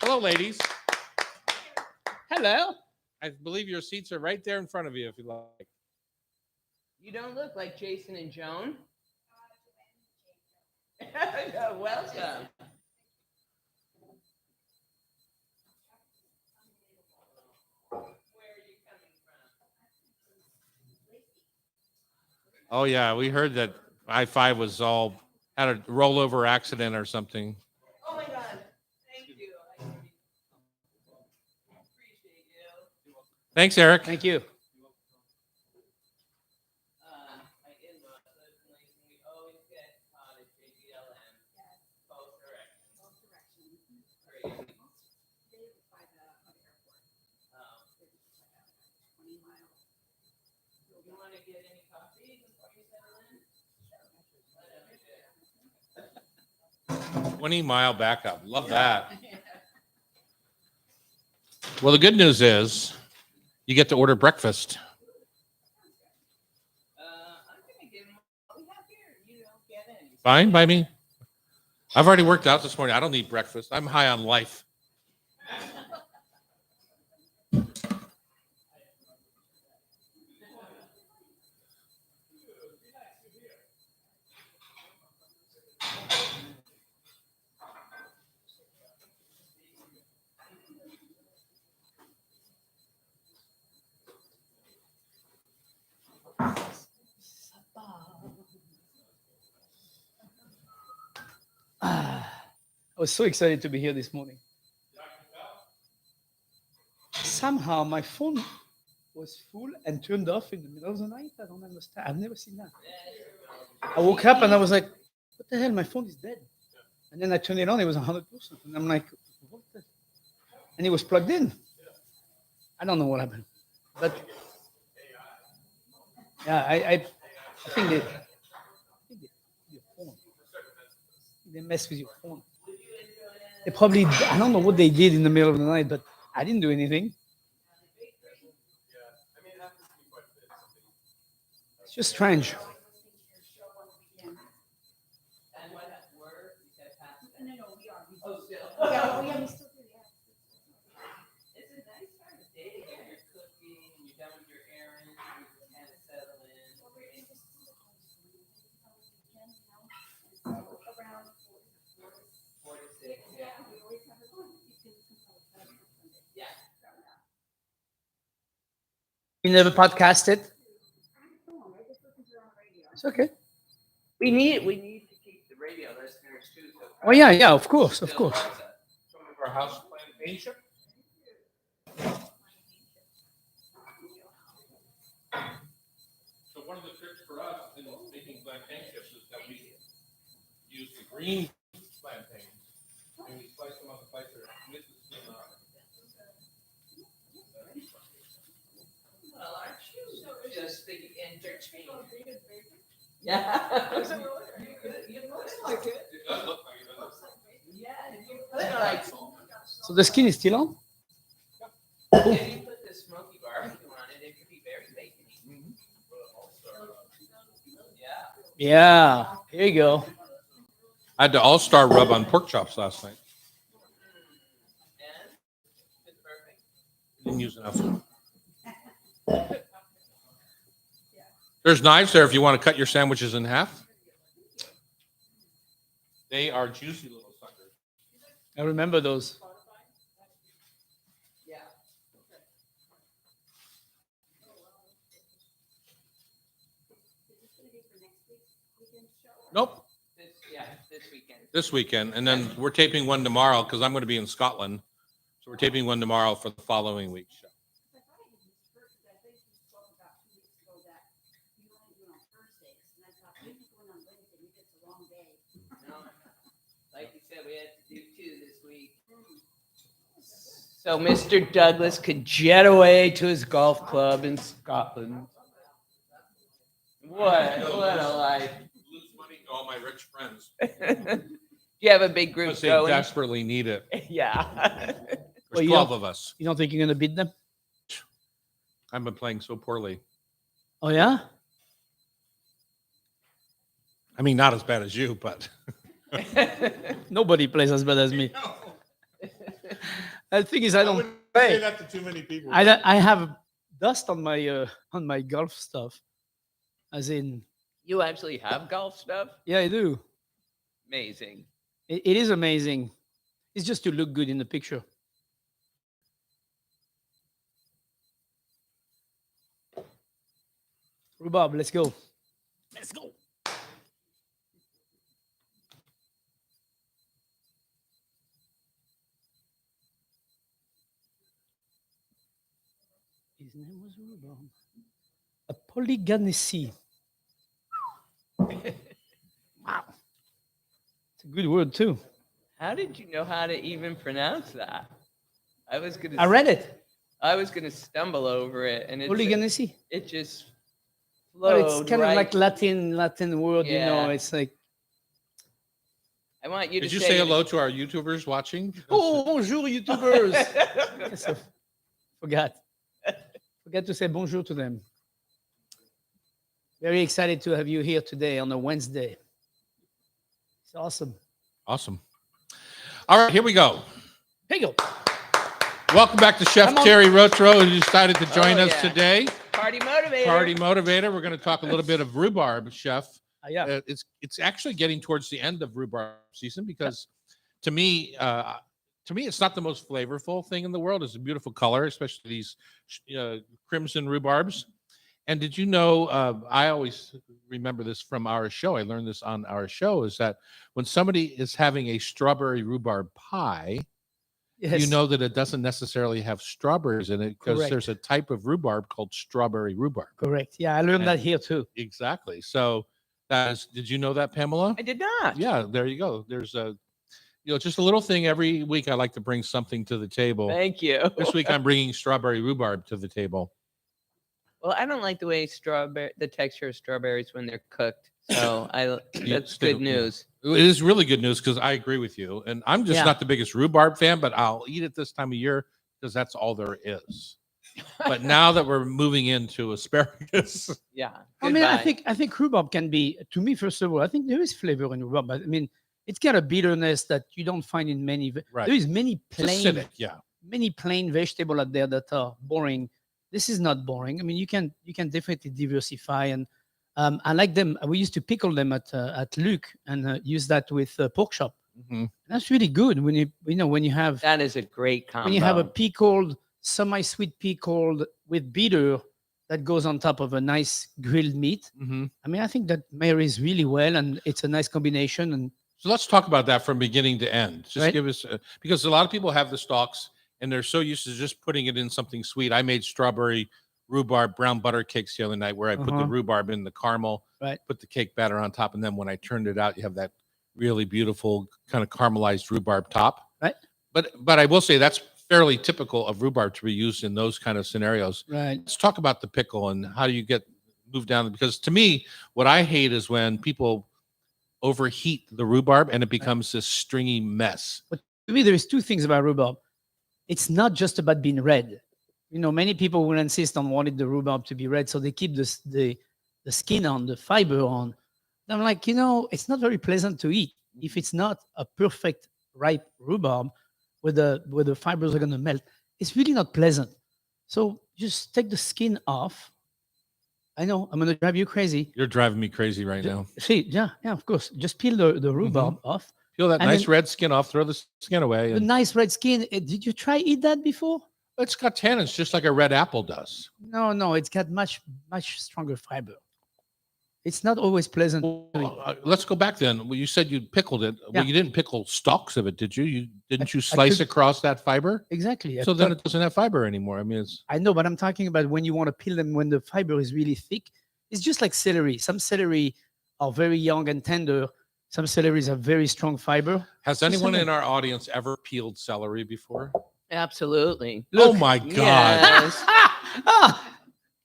Hello, ladies. Hello. I believe your seats are right there in front of you if you like. You don't look like Jason and Joan. Welcome. Oh, yeah. We heard that I-5 was all had a rollover accident or something. Oh my God. Thank you. I appreciate you. Thanks, Eric. Thank you. I You want to get any coffee before you settle in? 20-mile backup. Love that. Well, the good news is you get to order breakfast. I'm going to give him what we have here. You don't get any. Fine by me. I've already worked out this morning. I don't need breakfast. I'm high on life. I was so excited to be here this morning. Somehow my phone was full and turned off in the middle of the night. I don't understand. I've never seen that. I woke up and I was like, what the hell? My phone is dead. And then I turned it on. It was 100%. And I'm like, what the? And it was plugged in. I don't know what happened. But yeah, I think that your phone. They mess with your phone. They probably, I don't know what they did in the middle of the night, but I didn't do anything. It's just strange. You never podcasted? It's okay. We need to keep the radio listeners too. So Oh yeah, of course, of course. Some of our house plantation. So one of the tricks for us in making plantain chips is that we use the green plantains and we slice them up and slice it with the skin on. Well, aren't you just the entertainment? Yeah. You look like it. It does look like it, doesn't it? Yeah, if you put like, So the skin is still on? if you put the smoky barbecue on it, it could be very bacony. Yeah. Yeah, here you go. I had the all-star rub on pork chops last night. And it's perfect. Didn't use enough. There's knives there if you want to cut your sandwiches in half. They are juicy little suckers. I remember those. Yeah. Nope, This weekend. this weekend. And then we're taping one tomorrow because I'm going to be in Scotland. So we're taping one tomorrow for the following week's show. No, like you said, we had to do two this week. So Mr. Douglas could jet away to his golf club in Scotland. What a life. Lose money to all my rich friends. You have a big group Because they going. desperately need it. Yeah. There's Well, you 12 don't- of us. You don't think you're gonna beat them? I've been playing so poorly. Oh yeah? I mean, not as bad as you, but Nobody plays as bad as me. The thing is, I don't say play. that to too many people. I have dust on my golf stuff. As in, You actually have golf stuff? yeah, I do. Amazing. It is amazing. It's just to look good in the picture. Rhubarb, let's go. Let's go. His name was Rhubarb. A polyganecy. Wow. It's a good word too. How did you know how to even pronounce that? I was I read it. I was gonna stumble over it, and Polyganecy. it just But it's flowed kind of right- like Latin word, you know. Yeah. It's like, I want you Did to you say say hello to our YouTubers watching? oh, bonjour, YouTubers. Yes, I forgot to say bonjour to them. Very excited to have you here today on a Wednesday. It's awesome. Awesome. All right, here we go. Here you go. Welcome back to Chef Come on. Terry Rotro, who decided to join Oh, us yeah. today. Party motivator. Party motivator. We're going to talk a little bit of rhubarb, Chef. Yeah. It's actually getting towards the end of rhubarb season because to me, it's not the most flavorful thing in the world. It's a beautiful color, especially these crimson rhubarbs. And did you know, I always remember this from our show. I learned this on our show, is that when somebody is having a strawberry rhubarb pie, Yes. you know that it doesn't necessarily have strawberries in it because Correct. there's a type of rhubarb called strawberry rhubarb. Correct. Yeah, I learned that here too. Exactly. So did you know that, Pamela? I did not. Yeah, there you go. There's just a little thing every week. I like to bring something to the table. Thank you. This week I'm bringing strawberry rhubarb to the table. Well, I don't like the way the texture of strawberries when they're cooked. So that's stick- good news. It is really good news because I agree with you. And I'm just Yeah. not the biggest rhubarb fan, but I'll eat it this time of year because that's all there is. But now that we're moving into asparagus, Yeah. I mean, I goodbye. think rhubarb can be, to me, first of all, I think there is flavor in rhubarb. But I mean, it's got a bitterness that you don't find in many. Right. There is many it's plain, acidic. Yeah. many plain vegetables out there that are boring. This is not boring. I mean, you can definitely diversify, and I like them. We used to pickle them at Luc and use that with pork chop. Mhm. That's really good when you have That is a great combo. when you have a pickled, semi-sweet pickled with bitter that goes on top of a nice grilled meat. Mhm. I mean, I think that marries really well, and it's a nice combination. And So let's talk about that from beginning to end. Just Right. give us, because a lot of people have the stalks and they're so used to just putting it in something sweet. I made strawberry rhubarb brown butter cakes the other night where I put the Uh-huh. rhubarb in the caramel, Right. put the cake batter on top. And then when I turned it out, you have that really beautiful kind of caramelized rhubarb top. Right. But I will say that's fairly typical of rhubarb to be used in those kind of scenarios. right, Let's talk about the pickle and how do you get moved down, because to me, what I hate is when people overheat the rhubarb and it becomes this stringy mess. to me, there is two things about rhubarb. It's not just about being red. Many people will insist on wanting the rhubarb to be red, so they keep the skin on, the fiber on. And I'm like, it's not very pleasant to eat if it's not a perfect ripe rhubarb where the fibers are going to melt. It's really not pleasant. So just take the skin off. I know I'm going to drive you crazy. You're driving me crazy right now. See, yeah, of course. Just peel the rhubarb off. Peel that And nice then- red skin off, throw the skin away. The And nice red skin. Did you try eat that before? it's got tannins just like a red apple does. No, it's got much stronger fiber. It's not always pleasant. to eat. Let's go back then. Well, you said you pickled it. Yeah. Well, you didn't pickle stalks of it, did you? Didn't you I slice could- across that fiber? Exactly. So then it doesn't have fiber anymore. I mean, it's I know, but I'm talking about when you want to peel them when the fiber is really thick. It's just like celery. Some celery are very young and tender. Some celeries have very strong fiber. has Just anyone saying. in our audience ever peeled celery before? Absolutely. Oh my God. Yes.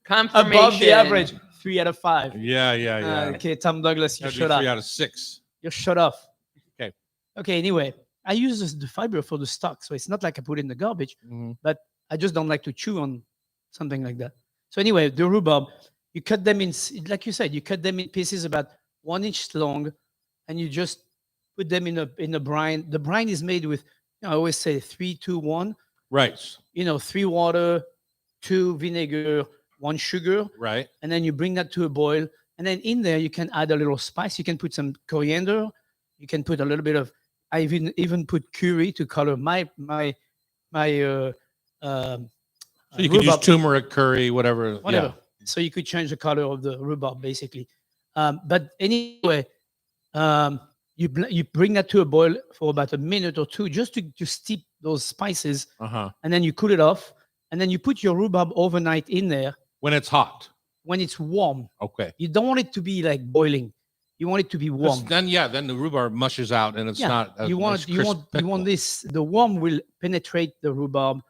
Confirmation. Above the average, 3 out of 5. Yeah. Okay, Tom Douglas, you That'd be shut up. 3 out of 6. You're shut off. Okay. Okay. Anyway, I use the fiber for the stock, so it's not like I put it in the garbage. Mhm. But I just don't like to chew on something like that. So anyway, the rhubarb, you cut them in, like you said, you cut them in pieces about 1 inch long, and you just put them in a brine. The brine is made with, I always say 3, 2, 1. Right. 3 water, 2 vinegar, 1 sugar, Right. and then you bring that to a boil. And then in there you can add a little spice. You can put some coriander. You can put a little bit of. I even put curry to color my So you could use rhubarb. turmeric, curry, whatever. Whatever. So you could change the color of the rhubarb basically. But anyway, you bring that to a boil for about a minute or two just to steep those spices, Yeah. Uh-huh. and then you cool it off, and then you put your rhubarb overnight in there When it's hot. when it's warm. Okay. You don't want it to be like boiling. You want it to be 'Cause warm. then the rhubarb mushes out and it's Yeah, not. A you want nice you crisp want you pickle. want this. The warm will penetrate the rhubarb.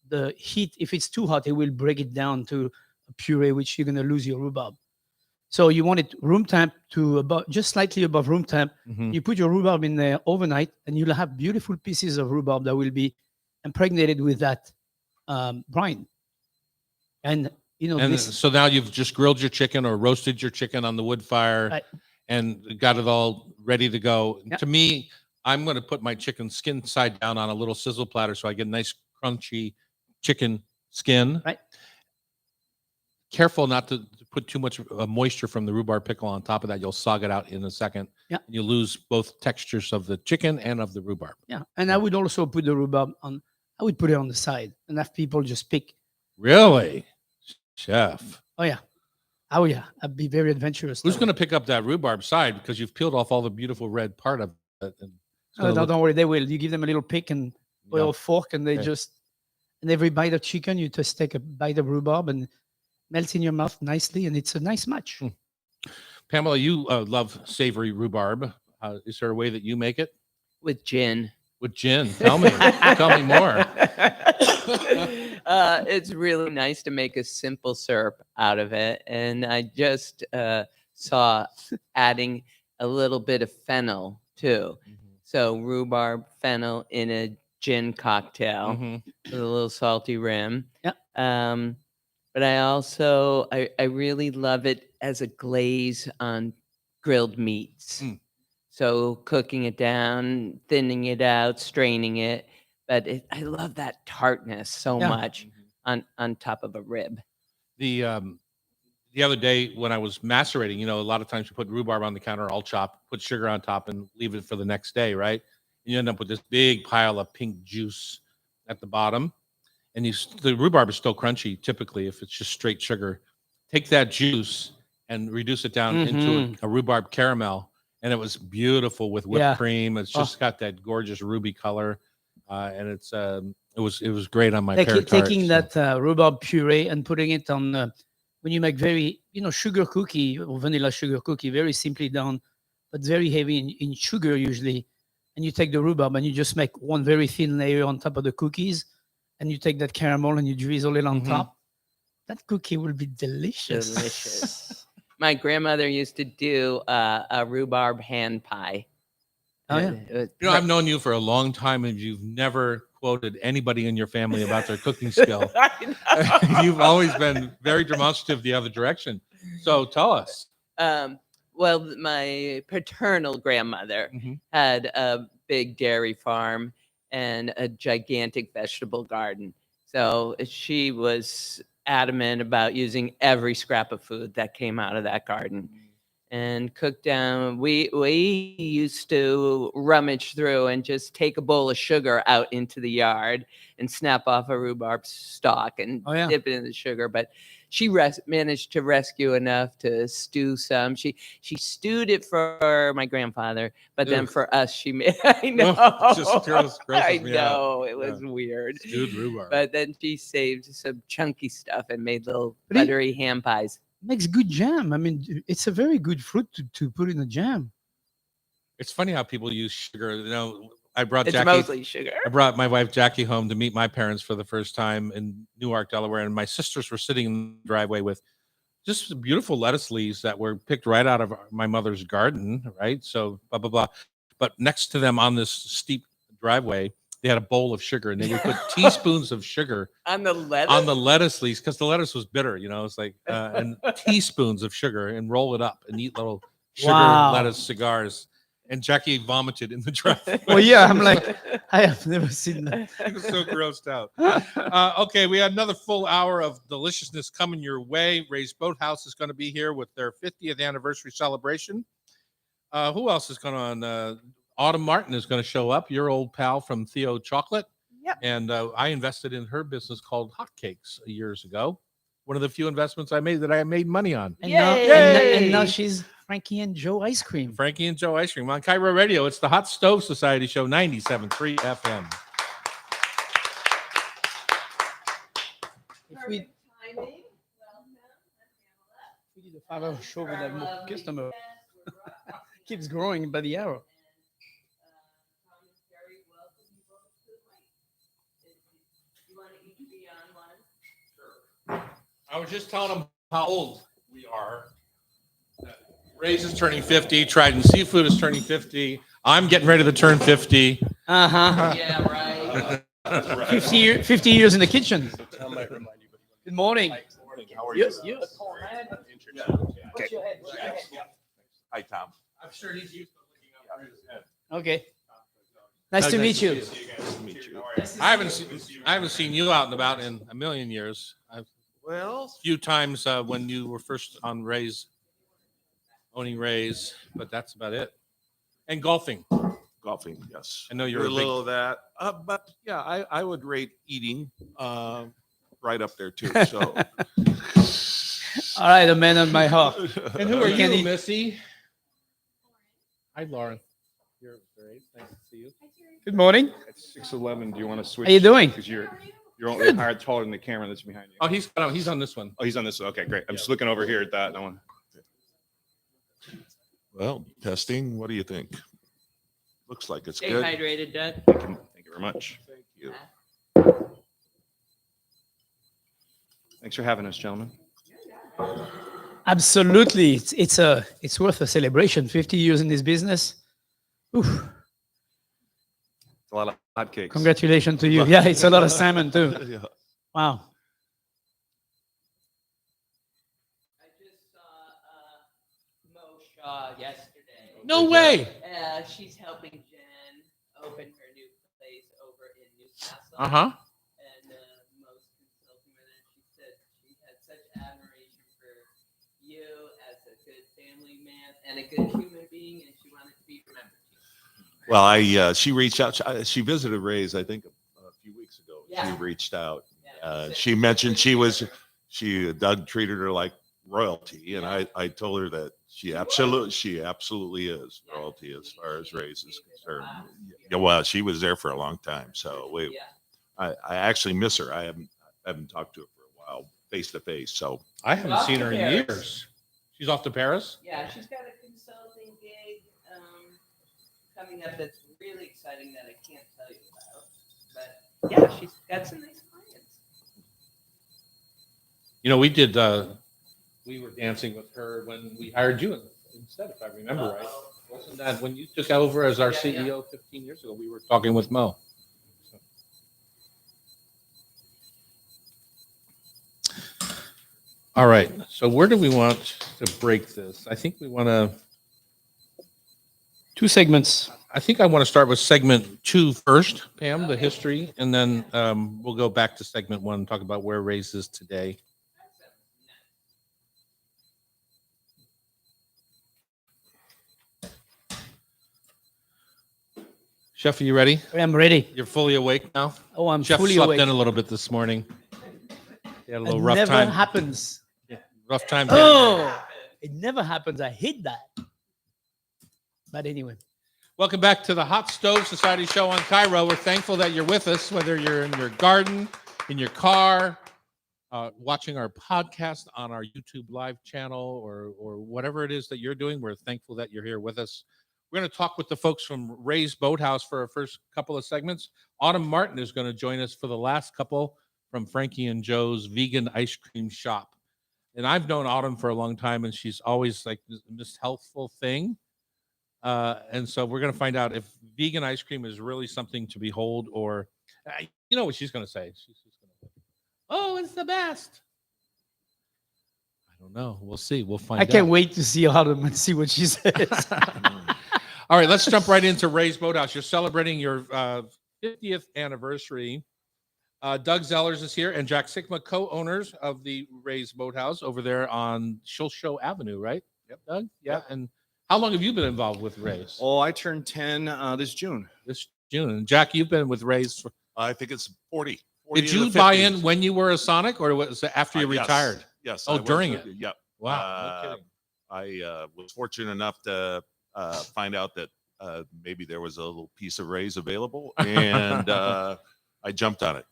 The heat, if it's too hot, it will break it down to a puree, which you're gonna lose your rhubarb. So you want it room temp to about just slightly above room temp. Mhm. You put your rhubarb in there overnight, and you'll have beautiful pieces of rhubarb that will be impregnated with that brine. And And this so now you've just grilled your chicken or roasted your chicken on the wood fire Right. and got it all ready to go. Yep. To me, I'm going to put my chicken skin side down on a little sizzle platter so I get a nice crunchy chicken skin. Right. Careful not to put too much moisture from the rhubarb pickle on top of that. You'll sog it out in a second. Yeah. You lose both textures of the chicken and of the rhubarb. Yeah, and I would also put the rhubarb on. I would put it on the side and have people just pick. Really? Chef. Oh yeah, I'd be very adventurous. Who's going to pick up that rhubarb side because you've peeled off all the beautiful red part of it? And it's Oh, gonna no, look- don't worry, they will. You give them a little pick and a Yeah. little fork, and they Okay. just and every bite of chicken, you just take a bite of rhubarb and melt in your mouth nicely, and it's a nice match. Pamela, you love savory rhubarb. Is there a way that you make it With gin. with gin? Tell me. Tell me more. It's really nice to make a simple syrup out of it. And I just saw adding a little bit of fennel too. So rhubarb, fennel in a gin cocktail Mhm. with a little salty rim. Yep. But I also, I really love it as a glaze on grilled meats. Mm. So cooking it down, thinning it out, straining it. But I love that tartness so Yeah. much on top of a rib. The other day when I was macerating, a lot of times you put rhubarb on the counter, all chopped, put sugar on top, and leave it for the next day, right? And you end up with this big pile of pink juice at the bottom. And the rhubarb is still crunchy, typically, if it's just straight sugar. Take that juice and reduce it down into a rhubarb caramel. And it was beautiful with whipped Yeah. cream. It's just got that gorgeous ruby color. And it was great on my Taking pear tart. taking so- that rhubarb puree and putting it on when you make very sugar cookie or vanilla sugar cookie, very simply done, but very heavy in sugar usually. And you take the rhubarb and you just make one very thin layer on top of the cookies, and you take that caramel and you drizzle it on Mhm. top. That cookie will be delicious. Delicious. My grandmother used to do a rhubarb hand pie. Oh, yeah. It was I've known you for a long time, and you've never quoted anybody in your family about their cooking skill. I know. You've always been very demonstrative the other direction. So tell us. Well, my paternal grandmother Mhm. had a big dairy farm and a gigantic vegetable garden. So she was adamant about using every scrap of food that came out of that garden and cook down. We used to rummage through and just take a bowl of sugar out into the yard and snap off a rhubarb stalk and Oh, yeah. dip it in the sugar. But she managed to rescue enough to stew some. She stewed it for my grandfather, but then Ugh. for us, she made. I know. Oh, just grosses I me out. know it was weird. Stewed rhubarb. But then she saved some chunky stuff and made little But it- buttery ham pies. Makes good jam. I mean, it's a very good fruit to put in a jam. It's funny how people use sugar. I brought It's Jackie. mostly sugar. I brought my wife Jackie home to meet my parents for the first time in Newark, Delaware, and my sisters were sitting in the driveway with just beautiful lettuce leaves that were picked right out of my mother's garden, right? So blah blah blah. But next to them on this steep driveway, they had a bowl of sugar, and they would put teaspoons of sugar On the lettuce? on the lettuce leaves because the lettuce was bitter. It's like and teaspoons of sugar, and roll it up and eat little sugar Wow. lettuce cigars. And Jackie vomited in the driveway. Well, yeah, I'm like, I have never seen that. I was so grossed out. Okay, we had another full hour of deliciousness coming your way. Ray's Boathouse is going to be here with their 50th anniversary celebration. Who else is going on? Autumn Martin is going to show up, your old pal from Theo Chocolate. Yep. And I invested in her business called Hotcakes years ago. One of the few investments I made money on. And now, Yay! and now she's Frankie and Joe ice cream. Frankie and Joe Ice Cream on Cairo Radio. It's the Hot Stove Society Show, 97.3 FM. If we did a 5-hour show, we'd have more customer. Keeps growing by the hour. I was just telling them how old we are. Ray's is turning 50. Trident Seafood is turning 50. I'm getting ready to turn 50. Uh-huh. Yeah, right. 50 years in the kitchen. Good morning. How are Yes. Okay. Hi, Tom. I'm sure he's used to looking up his head. Okay. Nice to meet you. I haven't seen you out and about in a million years. A few times when you were first on owning Ray's, but that's about it. And golfing. Golfing, yes. I know you're a a big- little of that, but yeah, I would rate eating right up there too. So, All right, the man on my heart. And who are You can you, eat- Missy? Hi, Lauren. You're great. Nice to see you. Good morning. It's 6'11". Do you want to switch? How you doing? Because you're only higher taller than the camera that's behind you. Oh, he's on this one. Oh, he's on this one. Okay, great. I'm just looking over here at that. And I want. well, testing. What do you think? Looks like it's Stay good. hydrated, Doug. Thank you very much. Thank you. Thanks for having us, gentlemen. Absolutely. It's worth a celebration. 50 years in this business. Oof. It's a lot of hotcakes. Congratulations to you. Yeah, it's a lot of salmon too. Yeah. Wow. I just saw Mo Shaw yesterday. No way. She's helping Jen open her new place over in Newcastle. Uh-huh. And Mo's consulting with her. She said she had such admiration for you as a good family man and a good human being, and she wanted to be remembered. Well, she reached out. She visited Ray's, I think, a few weeks ago. Yeah. She reached out. Yeah, She mentioned Doug treated her like royalty, and I told her that she absolutely is royalty as far as Ray's is concerned. Yeah, well, she was there for a long time, so Yeah. I actually miss her. I haven't talked to her for a while, face to face. So I haven't seen her in years. She's off to Paris. Yeah, she's got a consulting gig coming up that's really exciting that I can't tell you about. But yeah, she's got some nice clients. You know, we were dancing with her when we hired you instead, if I remember right. Wasn't that when you took over as our Yeah, CEO 15 years ago? We were talking with Mo. All right. So where do we want to break this? I think we want to. 2 segments. I think I want to start with segment 2 first, Pam, the history, and then we'll go back to segment 1 and talk about where Ray's is today. Chef, are you ready? I'm ready. You're fully awake now? Oh, I'm Chef fully slept awake. in a little bit this morning. He had a little It rough never time. happens. Rough time. Oh, it never happens. I hate that. But anyway. Welcome back to the Hot Stove Society show on Cairo. We're thankful that you're with us, whether you're in your garden, in your car, watching our podcast on our YouTube live channel, or whatever it is that you're doing. We're thankful that you're here with us. We're going to talk with the folks from Ray's Boathouse for our first couple of segments. Autumn Martin is going to join us for the last couple from Frankie and Joe's Vegan Ice Cream Shop. And I've known Autumn for a long time, and she's always like this healthful thing. And so we're going to find out if vegan ice cream is really something to behold, or you know what she's going to say. She's just going to, oh, it's the best. I don't know. We'll see. We'll find out. I can't wait to see Autumn and see what she says. All right, let's jump right into Ray's Boathouse. You're celebrating your 50th anniversary. Doug Zellers is here, and Jack Sigma, co-owners of the Ray's Boathouse over there on Shilshow Avenue, right? Yep. Doug? Yeah. And how long have you been involved with Ray's? Oh, I turned 10 this June. This June. And Jack, you've been with Ray's for. I think it's 40. Did you buy in when you were a Sonic, or was it after you Yes. retired? Yes. Oh, I was during with it. Yep. Wow. No kidding. I was fortunate enough to find out that maybe there was a little piece of Ray's available, and I jumped on it,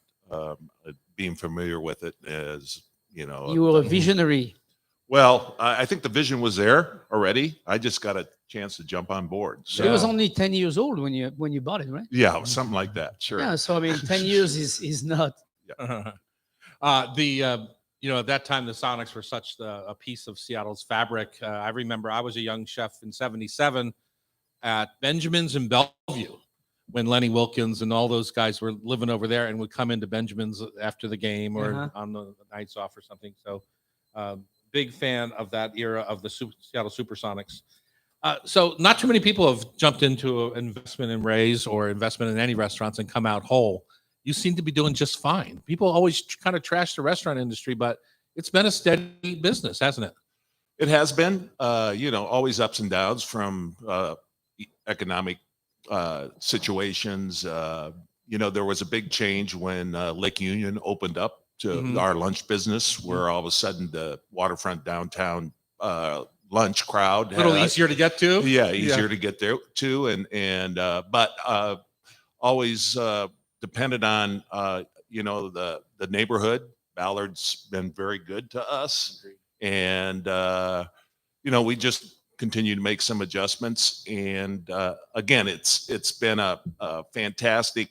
being familiar with it as, you know. You were a visionary. Well, I think the vision was there already. I just got a chance to jump on board. So, It was only 10 years old when you bought it, right? yeah, something like that. Sure. Yeah. So I mean, 10 years is not. you know, at that time, the Sonics were such a piece of Seattle's fabric. I remember I was a young chef in '77 at Benjamin's in Bellevue when Lenny Wilkins and all those guys were living over there and would come into Benjamin's after the game or on the nights off or something. So big fan of that era of the Seattle Supersonics. So not too many people have jumped into an investment in Ray's or investment in any restaurants and come out whole. You seem to be doing just fine. People always kind of trash the restaurant industry, but it's been a steady business, hasn't it? It has been, you know, always ups and downs from economic situations. You know, there was a big change when Lake Union opened up to our lunch business, where all of a sudden the waterfront downtown lunch crowd A little easier to get to. Yeah, easier to get there too, but always depended on you know, the neighborhood. Ballard's been very good to us, and you know, we just continue to make some adjustments. And again, it's been a fantastic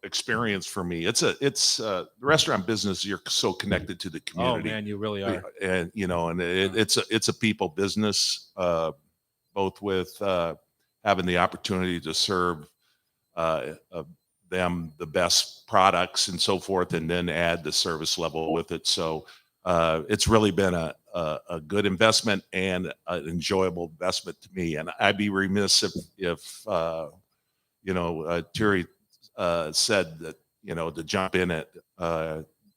experience for me. It's the restaurant business. You're so connected to the Oh community. man, you really are. And you know, and it's a people business, both with having the opportunity to serve them the best products and so forth, and then add the service level with it. So it's really been a good investment and an enjoyable investment to me. And I'd be remiss if you know, Terry said that, you know, to jump in at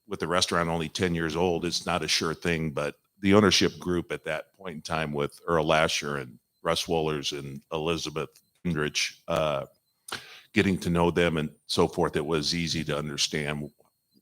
with the restaurant only 10 years old, it's not a sure thing. But the ownership group at that point in time, with Earl Lasher and Russ Wohlers and Elizabeth Kindrich, getting to know them and so forth, it was easy to understand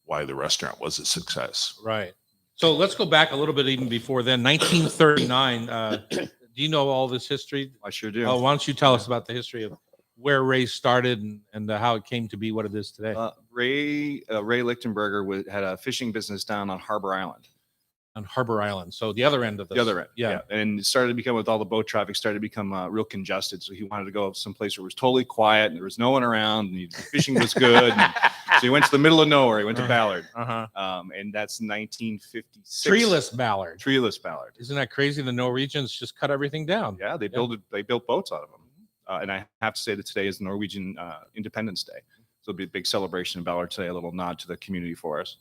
why the restaurant was a success. Right. So let's go back a little bit even before then. 1939. Do you know all this history? I sure do. Oh, why don't you tell us about the history of where Ray started and how it came to be what it is today? Ray Lichtenberger had a fishing business down on Harbor Island. On Harbor Island. So the other end of this. The other end, Yeah. And it started to become, with all the boat traffic, started to become real congested. So he wanted to go someplace where it was totally quiet and there was no one around, and fishing was good. So he went to the middle of nowhere. He went to Ballard, and that's 1956. Treeless Ballard. Treeless Ballard. Isn't that crazy? The Norwegians just cut everything down. Yeah, they built boats out of them. And I have to say that today is the Norwegian Independence Day. So it'll be a big celebration in Ballard today, a little nod to the community for us.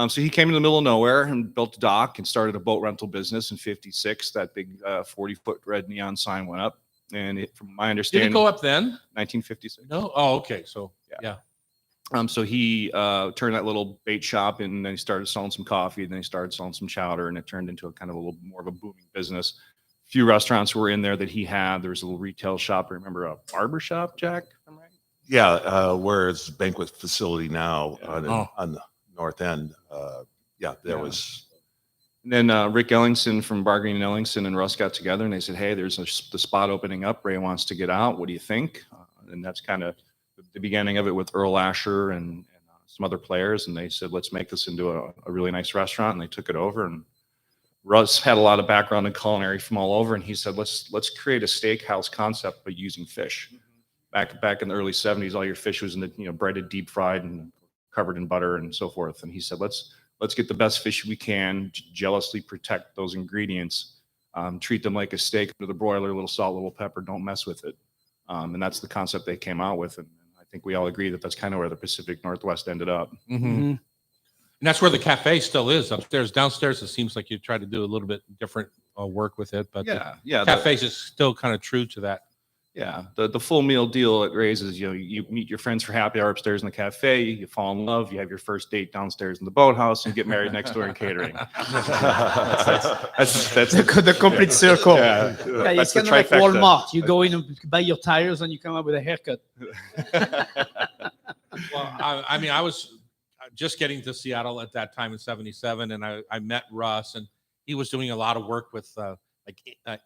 So he came in the middle of nowhere and built a dock and started a boat rental business in '56. That big 40-foot red neon sign went up. And from my Did understanding, it go up then? 1956. No. Oh, okay. So yeah. So he turned that little bait shop, and then he started selling some coffee, and then he started selling some chowder, and it turned into a kind of a little more of a booming business. A few restaurants were in there that he had. There was a little retail shop. I remember a barber shop, Jack, if I'm right? Yeah, where it's a banquet facility now on the north end. There was. And then Rick Ellingson from Bargaining and Ellingson and Russ got together, and they said, "Hey, there's the spot opening up. Ray wants to get out. What do you think?" And that's kind of the beginning of it, with Earl Asher and some other players. And they said, "Let's make this into a really nice restaurant." And they took it over. And Russ had a lot of background in culinary from all over, and he said, "Let's create a steakhouse concept, but using fish." Back in the early '70s, all your fish was in the breaded, deep fried, and covered in butter and so forth. And he said, let's get the best fish we can, jealously protect those ingredients, treat them like a steak, under the broiler, a little salt, a little pepper, don't mess with it. And that's the concept they came out with. And I think we all agree that that's kind of where the Pacific Northwest ended up. And that's where the cafe still is, upstairs. Downstairs, it seems like you try to do a little bit different work with it, but the cafes is still kind of true to that. Yeah, the full meal deal at Ray's is, you meet your friends for happy hour upstairs in the cafe, you fall in love, you have your first date downstairs in the boathouse, and you get married next door in catering. That's The complete circle. Yeah, Yeah, that's it's the kind of like trifecta. Walmart. You go in and buy your tires, and you come out with a haircut. Well, I mean, I was just getting to Seattle at that time in '77, and I met Russ, and he was doing a lot of work with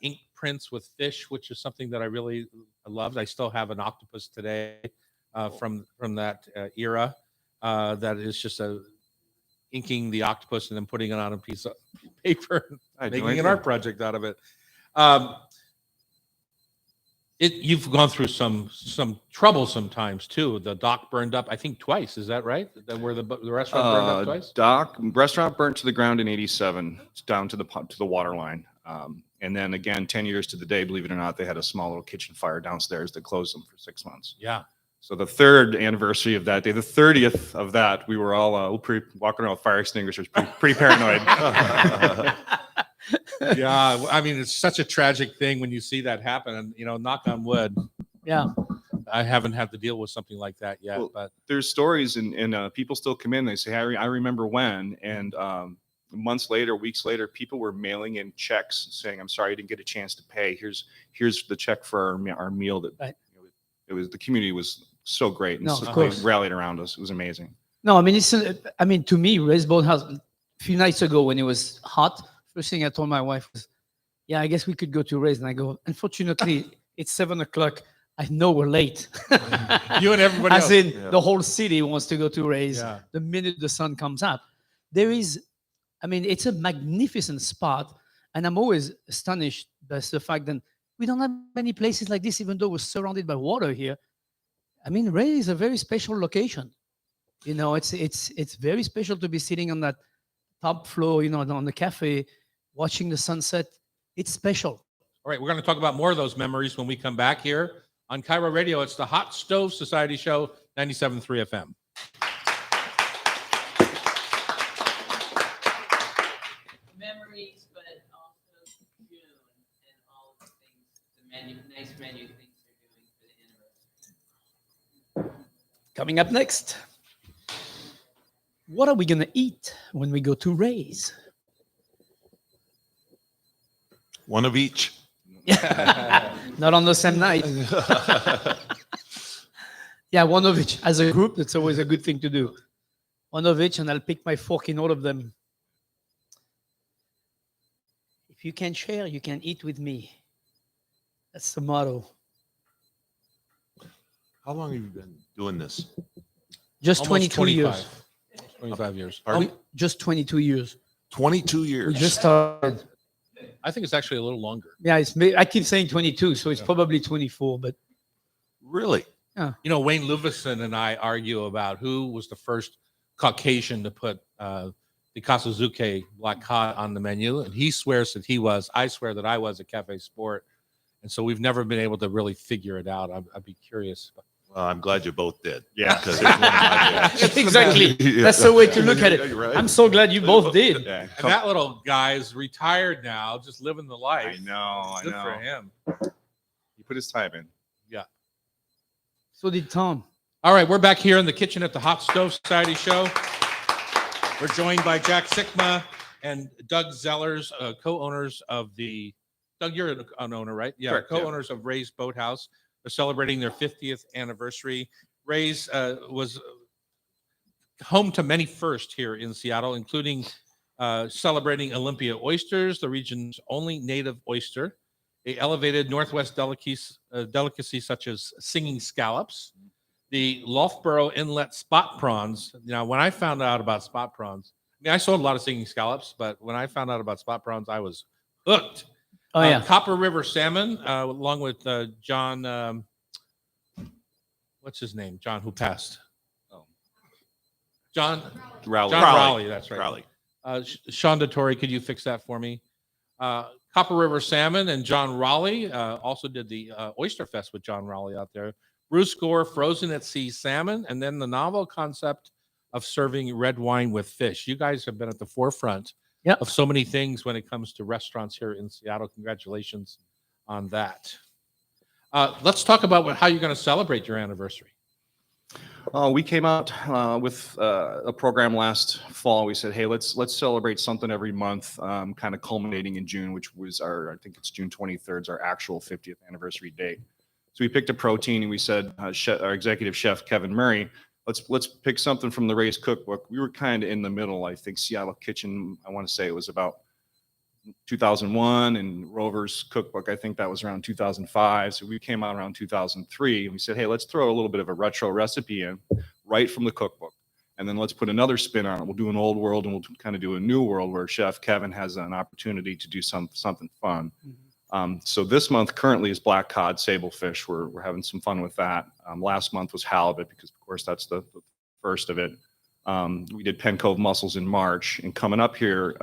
ink prints with fish, which is something that I really loved. I still have an octopus today from that era that is just inking the octopus and then putting it on a piece of paper and making an art project out of it. You've gone through some trouble sometimes too. The dock burned up, I think twice. Is that right? That where the restaurant burned up twice? Restaurant burnt to the ground in '87, down to the water line. And then again, 10 years to the day, believe it or not, they had a small little kitchen fire downstairs that closed them for 6 months. Yeah. So the third anniversary of that day, the 30th of that, we were all walking around with fire extinguishers, pretty paranoid. Yeah, I mean, it's such a tragic thing when you see that happen. And knock on wood, Yeah. I haven't had to deal with something like that yet. Well, but there's stories, and people still come in. They say, I remember when, and months later, weeks later, people were mailing in checks saying, "I'm sorry, I didn't get a chance to pay. Here's the check for our meal." That Right. It was the community was so great, and No, so of they course. rallied around us. It was amazing. No, I mean, to me, Ray's Boathouse, a few nights ago when it was hot, first thing I told my wife was, yeah, I guess we could go to Ray's. And I go, unfortunately, it's 7:00. I know we're late. you and everybody As else. in, the whole city wants to go to Ray's Yeah. the minute the sun comes up. It's a magnificent spot. And I'm always astonished by the fact that we don't have many places like this, even though we're surrounded by water here. I mean, Ray is a very special location. It's very special to be sitting on that top floor, on the cafe, watching the sunset. It's special. All right, we're going to talk about more of those memories when we come back here on Cairo Radio. It's the Hot Stove Society Show, 97.3 FM. Memories, but also June and all of the things, the nice menu things they're doing for the anniversary. Coming up next, what are we going to eat when we go to Ray's? One of each. Not on the same night. Yeah, one of each. As a group, that's always a good thing to do. One of each, and I'll pick my fork in all of them. If you can share, you can eat with me. That's the motto. How long have you been doing this? Just Almost 22 years. 25 years. Pardon? Just 22 years. 22 We years. just started. I think it's actually a little longer. Yeah, I keep saying 22, so it's probably 24, but Really? Wayne Luvison and I argue about who was the first Caucasian to put the Kasazuke Black Cod on the menu, and he swears that he was. I swear that I was at Cafe Sport, and so we've never been able to really figure it out. I'd be curious. Well, I'm glad you both did. Yeah. Because it's one of my favorites. exactly. Yeah. That's the way to look at it. You're right. I'm so glad you both did. Yeah. And that little guy is retired now, just living the life. I know. Good for him. He put his time in. So did Tom. All right, we're back here in the kitchen at the Hot Stove Society Show. We're joined by Jack Sikma and Doug Zellers, co-owners of the. Doug, you're an owner, right? Yeah, Correct, yeah. co-owners of Ray's Boathouse. They're celebrating their 50th anniversary. Ray's was home to many firsts here in Seattle, including celebrating Olympia oysters, the region's only native oyster. They elevated Northwest delicacies such as singing scallops, the Loughborough Inlet spot prawns. Now, when I found out about spot prawns, I sold a lot of singing scallops, but when I found out about spot prawns, I was hooked. Oh, yeah. Copper River salmon, along with John, what's his name? John, who passed. Oh. John Rowley. Rowley, that's right. Rowley. Sean DeTore, could you fix that for me? Copper River Salmon and John Raleigh also did the Oyster Fest with John Raleigh out there. Bruce Gore frozen at sea salmon, and then the novel concept of serving red wine with fish. You guys have been at the forefront of so many things when it comes to restaurants here in Seattle. Congratulations on that. Let's talk about how you're going to celebrate your anniversary. We came out with a program last fall. We said, hey, let's celebrate something every month, kind of culminating in June, which was I think it's June 23rd, is our actual 50th anniversary date. So we picked a protein, and we said, our executive chef, Kevin Murray, let's pick something from the Ray's cookbook. We were kind of in the middle. I think Seattle Kitchen, I want to say it was about 2001, and Rover's cookbook, I think that was around 2005. So we came out around 2003, and we said, hey, let's throw a little bit of a retro recipe in right from the cookbook, and then let's put another spin on it. We'll do an old world, and we'll kind of do a new world where Chef Kevin has an opportunity to do something fun. So this month currently is black cod, sablefish. We're having some fun with that. Last month was halibut because of course that's the first of it. We did Pen Cove mussels in March, and coming up here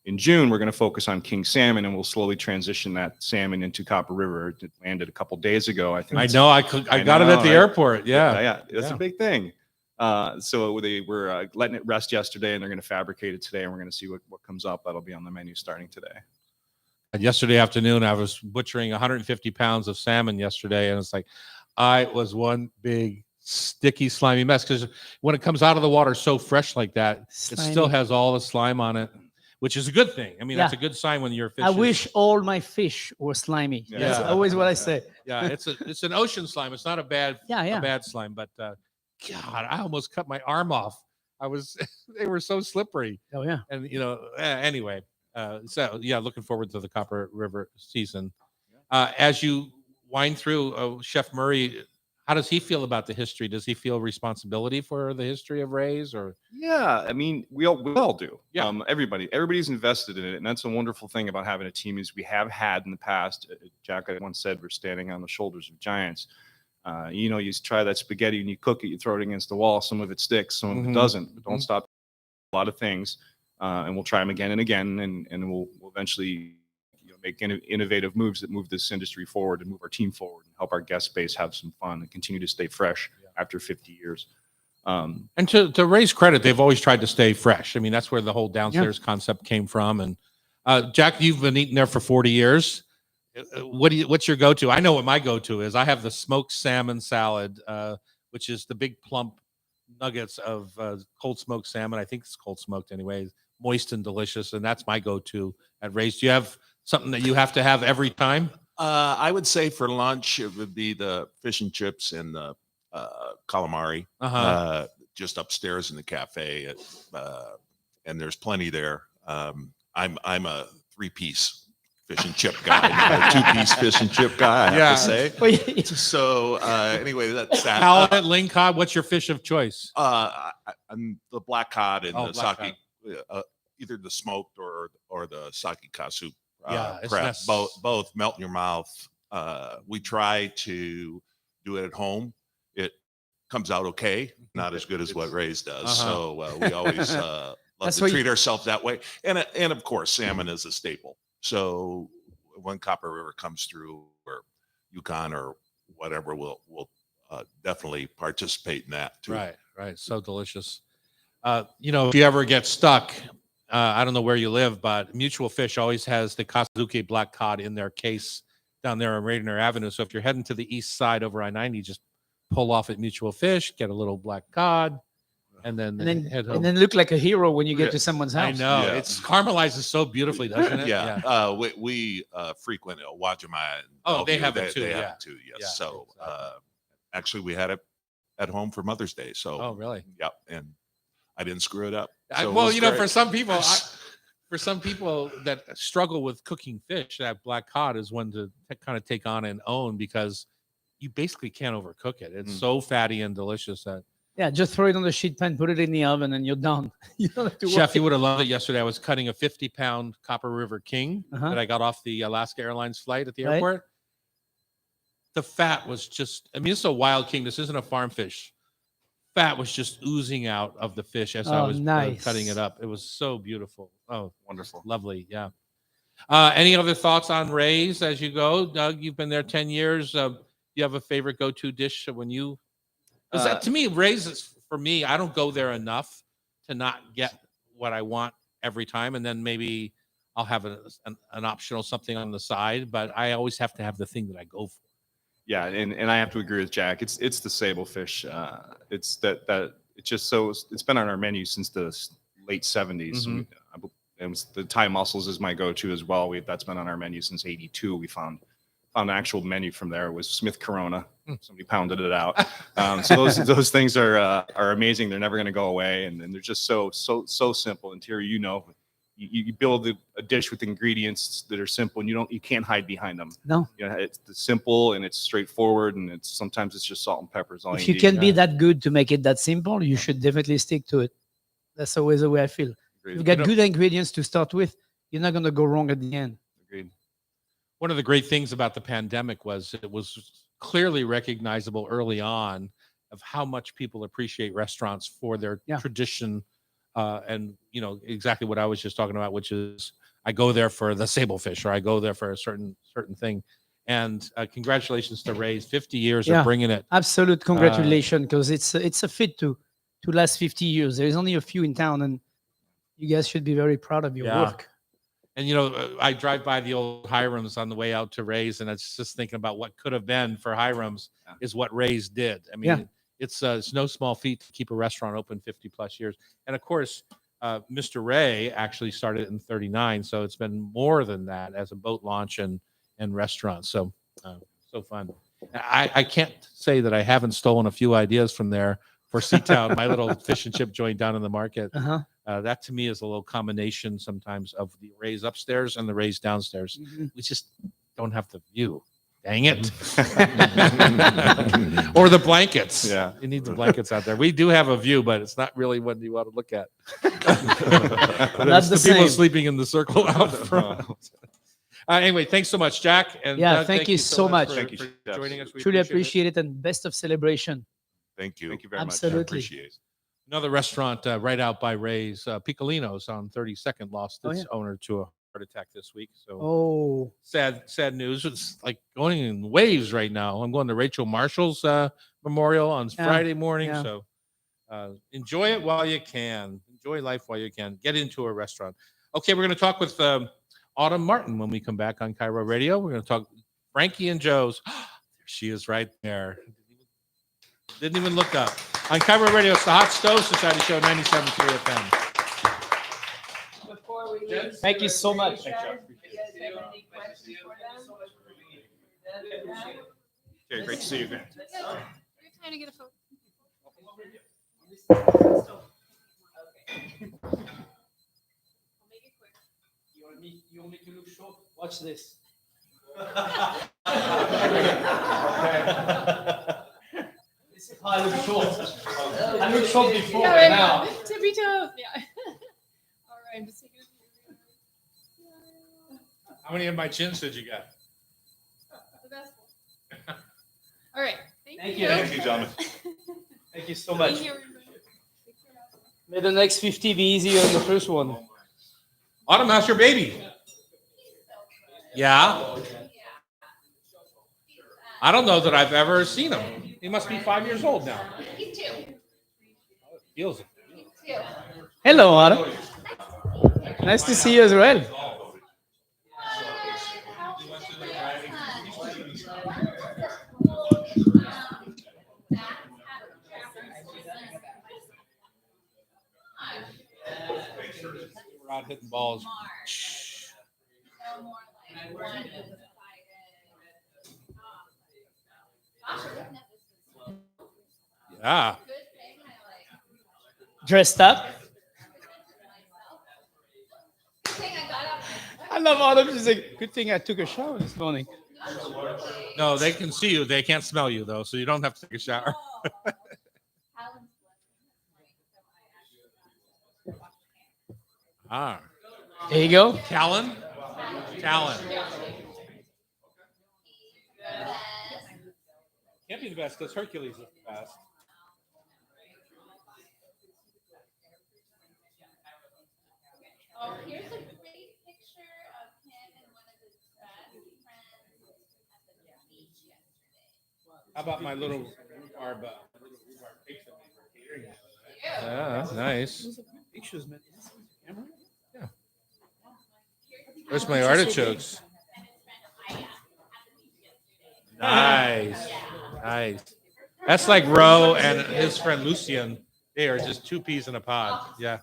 in June, we're going to focus on king salmon, and we'll slowly transition that salmon into Copper River. It landed a couple days ago. I think. I know. I got it at the airport. Yeah. Yeah. It's a big thing. So they were letting it rest yesterday, and they're going to fabricate it today, and we're going to see what comes up. That'll be on the menu starting today. And yesterday afternoon, I was butchering 150 pounds of salmon yesterday, and it's like I was one big sticky, slimy mess because when it comes out of the water so fresh like that, it still has all the slime on it, which is a good thing. I mean, that's a good sign when your fish. I wish all my fish were slimy. Yeah. That's always what I say. Yeah, it's an ocean slime. It's not a bad a bad slime, but God, I almost cut my arm off. They were so slippery. Oh yeah. And anyway, so yeah, looking forward to the Copper River season. As you wind through, Chef Murray, how does he feel about the history? Does he feel responsibility for the history of Ray's, or? Yeah, I mean, we all do. Yeah. Everybody's invested in it, and that's a wonderful thing about having a team. Is we have had in the past. Jack once said, "We're standing on the shoulders of giants." You try that spaghetti and you cook it, you throw it against the wall. Some of it sticks, some of it doesn't. But don't stop. A lot of things, and we'll try them again and again, and we'll eventually make innovative moves that move this industry forward and move our team forward and help our guest base have some fun and continue to stay fresh after 50 years. And to Ray's credit, they've always tried to stay fresh. I mean, that's where the whole downstairs concept came from. And Jack, you've been eating there for 40 years. What's your go-to? I know what my go-to is. I have the smoked salmon salad, which is the big plump nuggets of cold smoked salmon. I think it's cold smoked anyway, moist and delicious. And that's my go-to at Ray's. Do you have something that you have to have every time? I would say for lunch, it would be the fish and chips and the calamari, just upstairs in the cafe. And there's plenty there. I'm a 3-piece fish and chip guy, not a 2-piece fish and chip guy, I have to say. So anyway, that's that. Halibut, lingcod, what's your fish of choice? I'm the black cod and the black sake, either the smoked or the sake kasu. It's prep. nice. Both melt in your mouth. We try to do it at home. It comes out okay, not as good as what Ray's does. So we always love to treat ourselves that way. And of course, salmon is a staple. So when Copper River comes through, or Yukon or whatever, we'll definitely participate in that too. Right. So delicious. If you ever get stuck, I don't know where you live, but Mutual Fish always has the Kazuke black cod in their case down there on Radnor Avenue. So if you're heading to the east side over I-90, just pull off at Mutual Fish, get a little black cod, and then head home. And then look like a hero when you get to someone's house. I know. Yeah. It's caramelizes so beautifully, doesn't it? Yeah. We frequent Wajima. They have it too. They Yeah. have it too. Yes. Yeah, So exactly. actually, we had it at home for Mother's Day. So. Oh, really? Yep. And I didn't screw it up. Well, for some people, that struggle with cooking fish, that black cod is one to kind of take on and own because you basically can't overcook it. It's so fatty and delicious that. Yeah, just throw it on the sheet pan, put it in the oven, and you're done. You don't have to Chef, you would have loved it yesterday. I was cutting a 50-pound Copper River King that I got off the Alaska Airlines flight at the airport. The fat was just, it's a wild king. This isn't a farm fish. Fat was just oozing out of the fish as I was cutting it up. It was so beautiful. Oh, Wonderful. Lovely. Yeah. Any other thoughts on Ray's as you go? Doug, you've been there 10 years. Do you have a favorite go-to dish when you? Because to me, Ray's is, for me, I don't go there enough to not get what I want every time. And then maybe I'll have an optional something on the side, but I always have to have the thing that I go for. Yeah, and I have to agree with Jack. It's the sablefish. It's that it's just so it's been on our menu since the late 70s. And the Thai mussels is my go-to as well. That's been on our menu since '82. We found an actual menu from there. It was Smith Corona. Somebody pounded it out. So those things are amazing. They're never going to go away, and they're just so simple. And Terry, you build a dish with ingredients that are simple, and you can't hide behind them. No, it's simple and it's straightforward, and sometimes it's just salt and pepper. If you can be that good to make it that simple, you should definitely stick to it. That's always the way I feel. Agreed. You've got good ingredients to start with. You're not going to go wrong at the end. Agreed. one of the great things about the pandemic was it was clearly recognizable early on of how much people appreciate restaurants for their tradition, and exactly what I was just talking about, which is I go there for the sable fish, or I go there for a certain thing. And congratulations to Ray's 50 years of bringing it. Absolute congratulations, because it's a fit to last 50 years. There's only a few in town, and you guys should be very proud of your work. And I drive by the old Hiram's on the way out to Ray's, and it's just thinking about what could have been for Hiram's is what Ray's did. I mean, it's no small feat to keep a restaurant open 50 plus years. And of course, Mr. Ray actually started in 39, so it's been more than that as a boat launch and restaurant. So so fun. I can't say that I haven't stolen a few ideas from there for Seatown, my little fish and chip joint down in the market. That to me is a little combination sometimes of the Ray's upstairs and the Ray's downstairs. We just don't have the view. Dang it. Or the blankets. Yeah. You need the blankets out there. We do have a view, but it's not really what you want to look at. That's the people same. sleeping in the circle out front. Anyway, thanks so much, Jack. And thank you so much. For joining us. We Truly appreciate it, and best of celebration. Thank you. Thank you very much. Absolutely. I appreciate it. Another restaurant right out by Ray's, Piccolino's on 32nd, lost its owner to a heart attack this week. So sad news. It's like going in waves right now. I'm going to Rachel Marshall's memorial on Friday morning. So enjoy it while you can. Enjoy life while you can. Get into a restaurant. Okay, we're going to talk with Autumn Martin when we come back on Cairo Radio. We're going to talk Frankie and Joe's. There she is right there. Didn't even look up. On Cairo Radio, it's the Hot Stove Society Show, 97.3 FM. Before we leave, Thank you so much. you guys have any questions for them? Okay, great to see you again. We're trying to get a photo. You want me to look short? Watch this. This is how I look short. I look short before, Yeah, but now. Tippy toe. Yeah. All right, I'm just taking a few. How many of my chins did you get? The best one. All right. Thank Thank you. you. Thank you, gentlemen. Thank you so much. Thank you, everybody. Take care. May the next 50 be easier than the first one. Autumn, how's your baby? Yeah? I don't know that I've ever seen him. He must be 5 years old now. He's 2. Feels it. He's 2. Hello, Adam. Nice to see you as well. We're out hitting balls. Yeah. Dressed up. I love Autumn. She's like, good thing I took a shower this morning. No, they can see you. They can't smell you, though, so you don't have to take a shower. There you go. Callan? Callan. Can't be the best because Hercules is the best. Oh, here's a great picture of him and one of his best friends at the beach yesterday. How about my little rhubarb cakes that we were catering? Yeah, that's nice. Pictures, man. Yeah. Where's my artichokes? Nice. Nice. That's like Ro and his friend Lucien. They are just 2 peas in a pod. Yeah.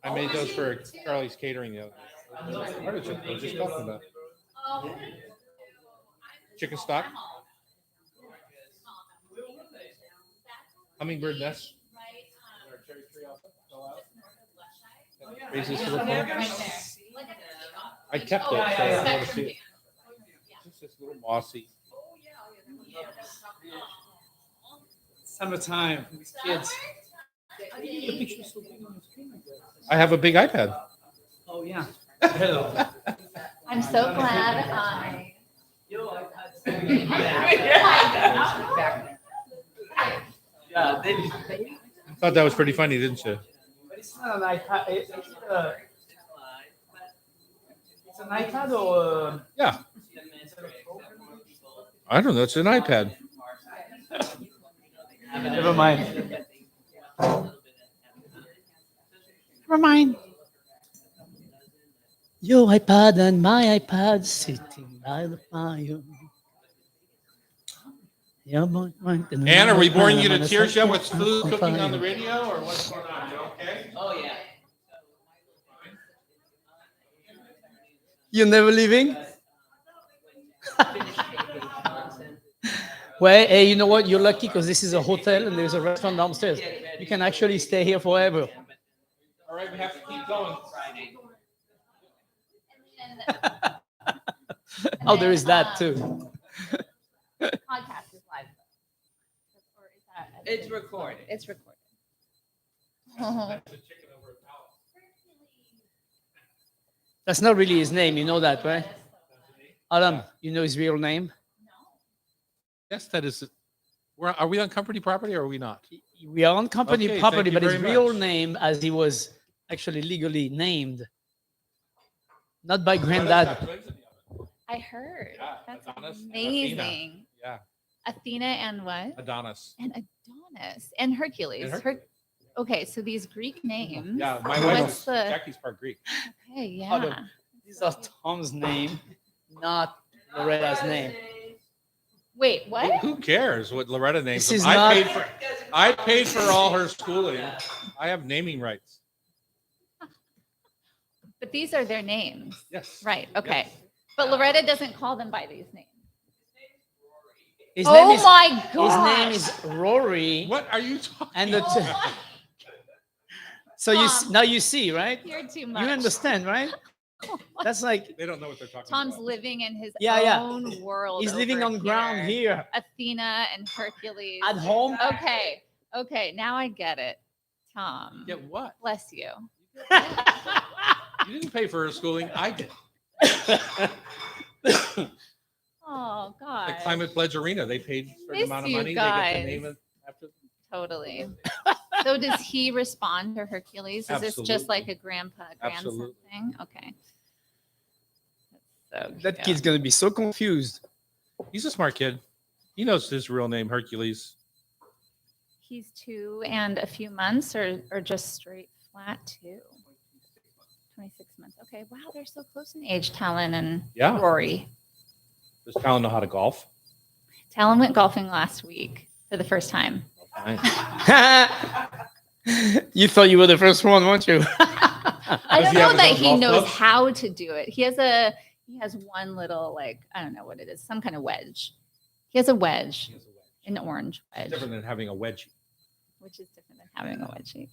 I made those for Charlie's Catering the other day. Artichoke, I was just talking about. Chicken stock. Hummingbird nest. Raises to the front. I kept it, so I want to see it. It's just a little mossy. Summertime with kids. I have a big iPad. Oh, yeah. Hello. I'm so glad I. Yeah, they, I thought that was pretty funny, didn't you? but it's not an iPad. It's an iPad or. Yeah. I don't know. It's an iPad. Never mind. Never mind. Your iPad and my iPad sitting by the fire. Anne, are we boring you to tears yet with food cooking on the radio, or what's going on? You okay? Oh yeah. You're never leaving? Well, hey, you know what? You're lucky because this is a hotel and there's a restaurant downstairs. You can actually stay here forever. All right, we have to keep going. Oh, there is that too. Podcast is live. Or is that? It's recorded. It's recorded. That's not really his name. You know that, right? Adam, you know his real name? Yes, that is. Are we on company property or are we not? We are on company Okay, property, thank you but his very real much. name, as he was actually legally named, not by granddad. I heard. Yeah, That's Adonis and amazing. Yeah, Athena and what? Adonis. And Adonis and Hercules. And Hercules. Okay, so these Greek names. Yeah, my What's wife's the- Jackie's part Greek. Okay, yeah. Adam. These are Tom's name, not Loretta's name. Wait, what? Who cares what Loretta names This them? is not- I paid for all her schooling. I have naming rights. But these are their names. Yes. Right, okay. But Loretta doesn't call them by these names. His Oh name is my his god. name is Rory. What are you talking? And the so you Tom. now you see, right? You're too much. You understand, right? That's like They don't know what they're talking Tom's about. living in his Yeah. own world. he's living over on ground here Athena and Hercules. at home. Okay. Okay. Now I get it. Tom. Get what? Bless you. You didn't pay for her schooling. I did. Oh God. The Climate Pledge Arena. They paid a certain Miss amount of you money. They get guys. to name it after. Totally. So does he respond to Hercules? Is this just like a grandpa grandson Absolutely. thing? Okay. That's so That cute. kid's gonna be so confused. He's a smart kid. He knows his real name, Hercules. He's 2 and a few months, or just straight flat 2. 26 months. Okay. Wow, they're so close in age, Talon and Yeah. Rory. Does Talon know how to golf? Talon went golfing last week for the first time. You thought you were the first one, weren't you? I Does don't he have know his that own he golf knows club? how to do it. He has one little, like, I don't know what it is, some kind of wedge. He has a wedge, He has a wedge. an orange wedge, Different than having a wedgie. which is different than having a wedgie.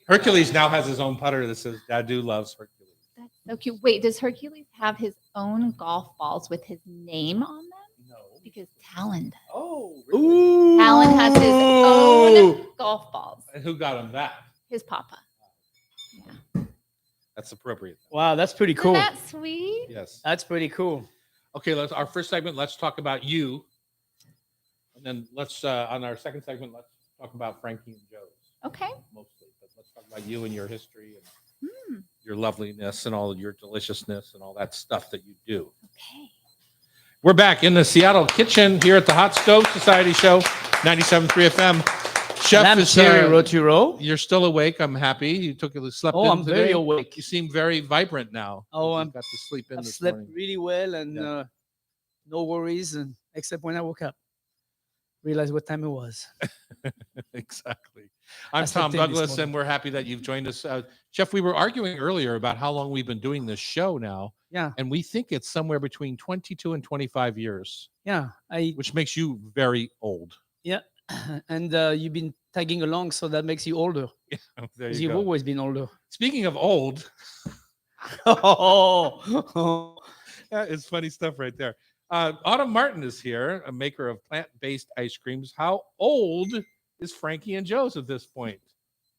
Hercules now has his own putter that says Dadu loves Hercules. That's so cute. Wait, does Hercules have his own golf balls with his name on them? No. Because Talon does. Oh, Ooh. Talon has his own golf balls. And who got him that? His papa. That's appropriate. Wow, that's pretty Isn't cool. that sweet? Yes. That's pretty cool. Okay, our first segment, let's talk about you. And then let's on our second segment, let's talk about Frankie and Joe's Okay. mostly. But let's talk about you and your history and Hmm. your loveliness and all of your deliciousness and all that stuff that you do. Okay. We're back in the Seattle kitchen here at the Hot Stove Society Show, 97.3 FM. Chef Lamb is cherry here. rotiro. You're still awake. I'm happy. You slept Oh, in I'm today. very awake. You seem very vibrant now. Oh, You've I'm- got to sleep in I've this slept morning. really well and Yeah. no worries, and except when I woke up, realized what time it was. Exactly. I'm I slept Tom in this Douglas, morning. and we're happy that you've joined us. Jeff, we were arguing earlier about how long we've been doing this show now, Yeah, and we think it's somewhere between 22 and 25 years, yeah. which makes you very old. And you've been tagging along, so that makes you older. There 'Cause you you've go. always been older. Speaking of old, Oh, yeah, it's funny stuff right there. Autumn Martin is here, a maker of plant-based ice creams. How old is Frankie and Joe's at this point?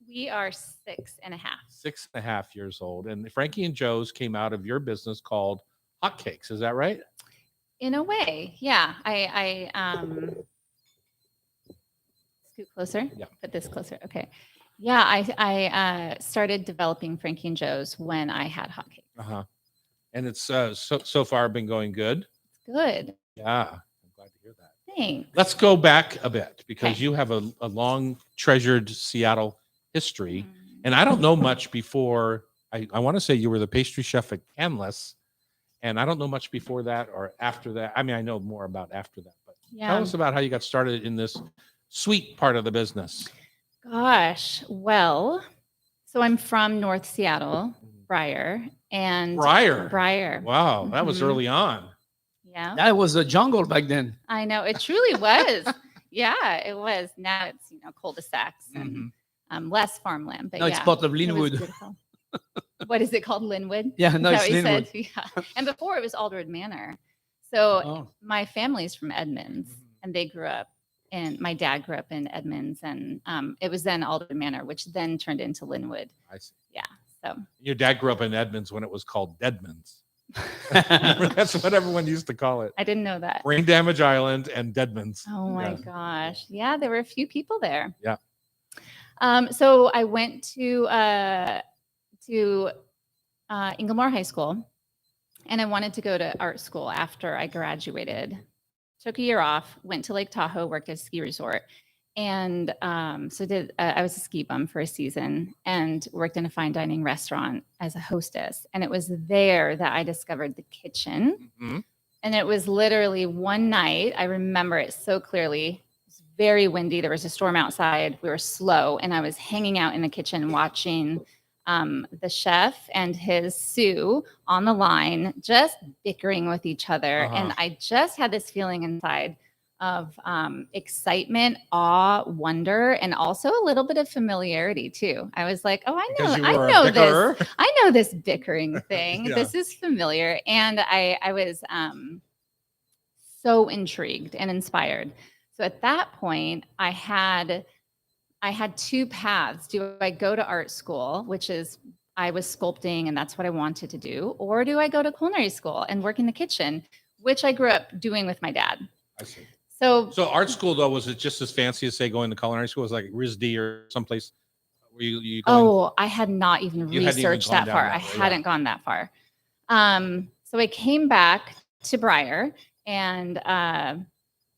We are 6.5. 6.5 years old. And Frankie and Joe's came out of your business called Hotcakes. Is that right? In a way, yeah. I scoot closer. Yeah. Put this closer. Okay. Yeah, I started developing Frankie and Joe's when I had hotcakes. Uh-huh. And it's so far been going good. It's good. Yeah. I'm glad to hear that. Thanks. Let's go back a bit because Okay. you have a long treasured Seattle history. Mm. And I don't know much before. I want to say you were the pastry chef at Canlis. And I don't know much before that or after that. I mean, I know more about after that. But tell Yeah. us about how you got started in this sweet part of the business. Gosh. Well, so I'm from North Seattle, Briar, and Briar. Wow. That was Mhm. early on. Yeah. That was a jungle back then. I know it truly was. Yeah, it was. Now it's cul-de-sacs and less farmland. But Now yeah, it's part of it was Linwood. beautiful. What is it called? Linwood? Yeah, Is no, that it's what you Linwood. said? Yeah. And before it was Aldred Manor. So Oh. my family's from Edmonds, and they grew up, and my dad grew up in Edmonds, and it was then Aldred Manor, which then turned into Linwood. I see. Yeah. So Your dad grew up in Edmonds when it was called Deadman's. That's what everyone used to call it. I didn't know that. Brain Damage Island and Deadman's. Oh my Yeah. gosh. Yeah, there were a few people there. Yeah. So I went to Inglemoor High School, and I wanted to go to art school after I graduated. Took a year off, went to Lake Tahoe, worked at a ski resort, and I was a ski bum for a season and worked in a fine dining restaurant as a hostess. And it was there that I discovered the kitchen. Mhm. And it was literally one night, I remember it so clearly. It was very windy. There was a storm outside. We were slow. And I was hanging out in the kitchen watching the chef and his Sue on the line, just bickering with each other. Uh-huh. And I just had this feeling inside of excitement, awe, wonder, and also a little bit of familiarity too. I was like, oh, Because you I were a know bickerer. this. I know this bickering thing. Yeah. This is familiar. And I was so intrigued and inspired. So at that point, I had two paths. Do I go to art school, which is I was sculpting and that's what I wanted to do, or do I go to culinary school and work in the kitchen, which I grew up doing with my dad. I see. So So art school though, was it just as fancy as say going to culinary school? Was it like RISD or someplace? Were you going? oh, I had not even You hadn't even researched gone that down far. that I way, yeah. hadn't gone that far. So I came back to Briar and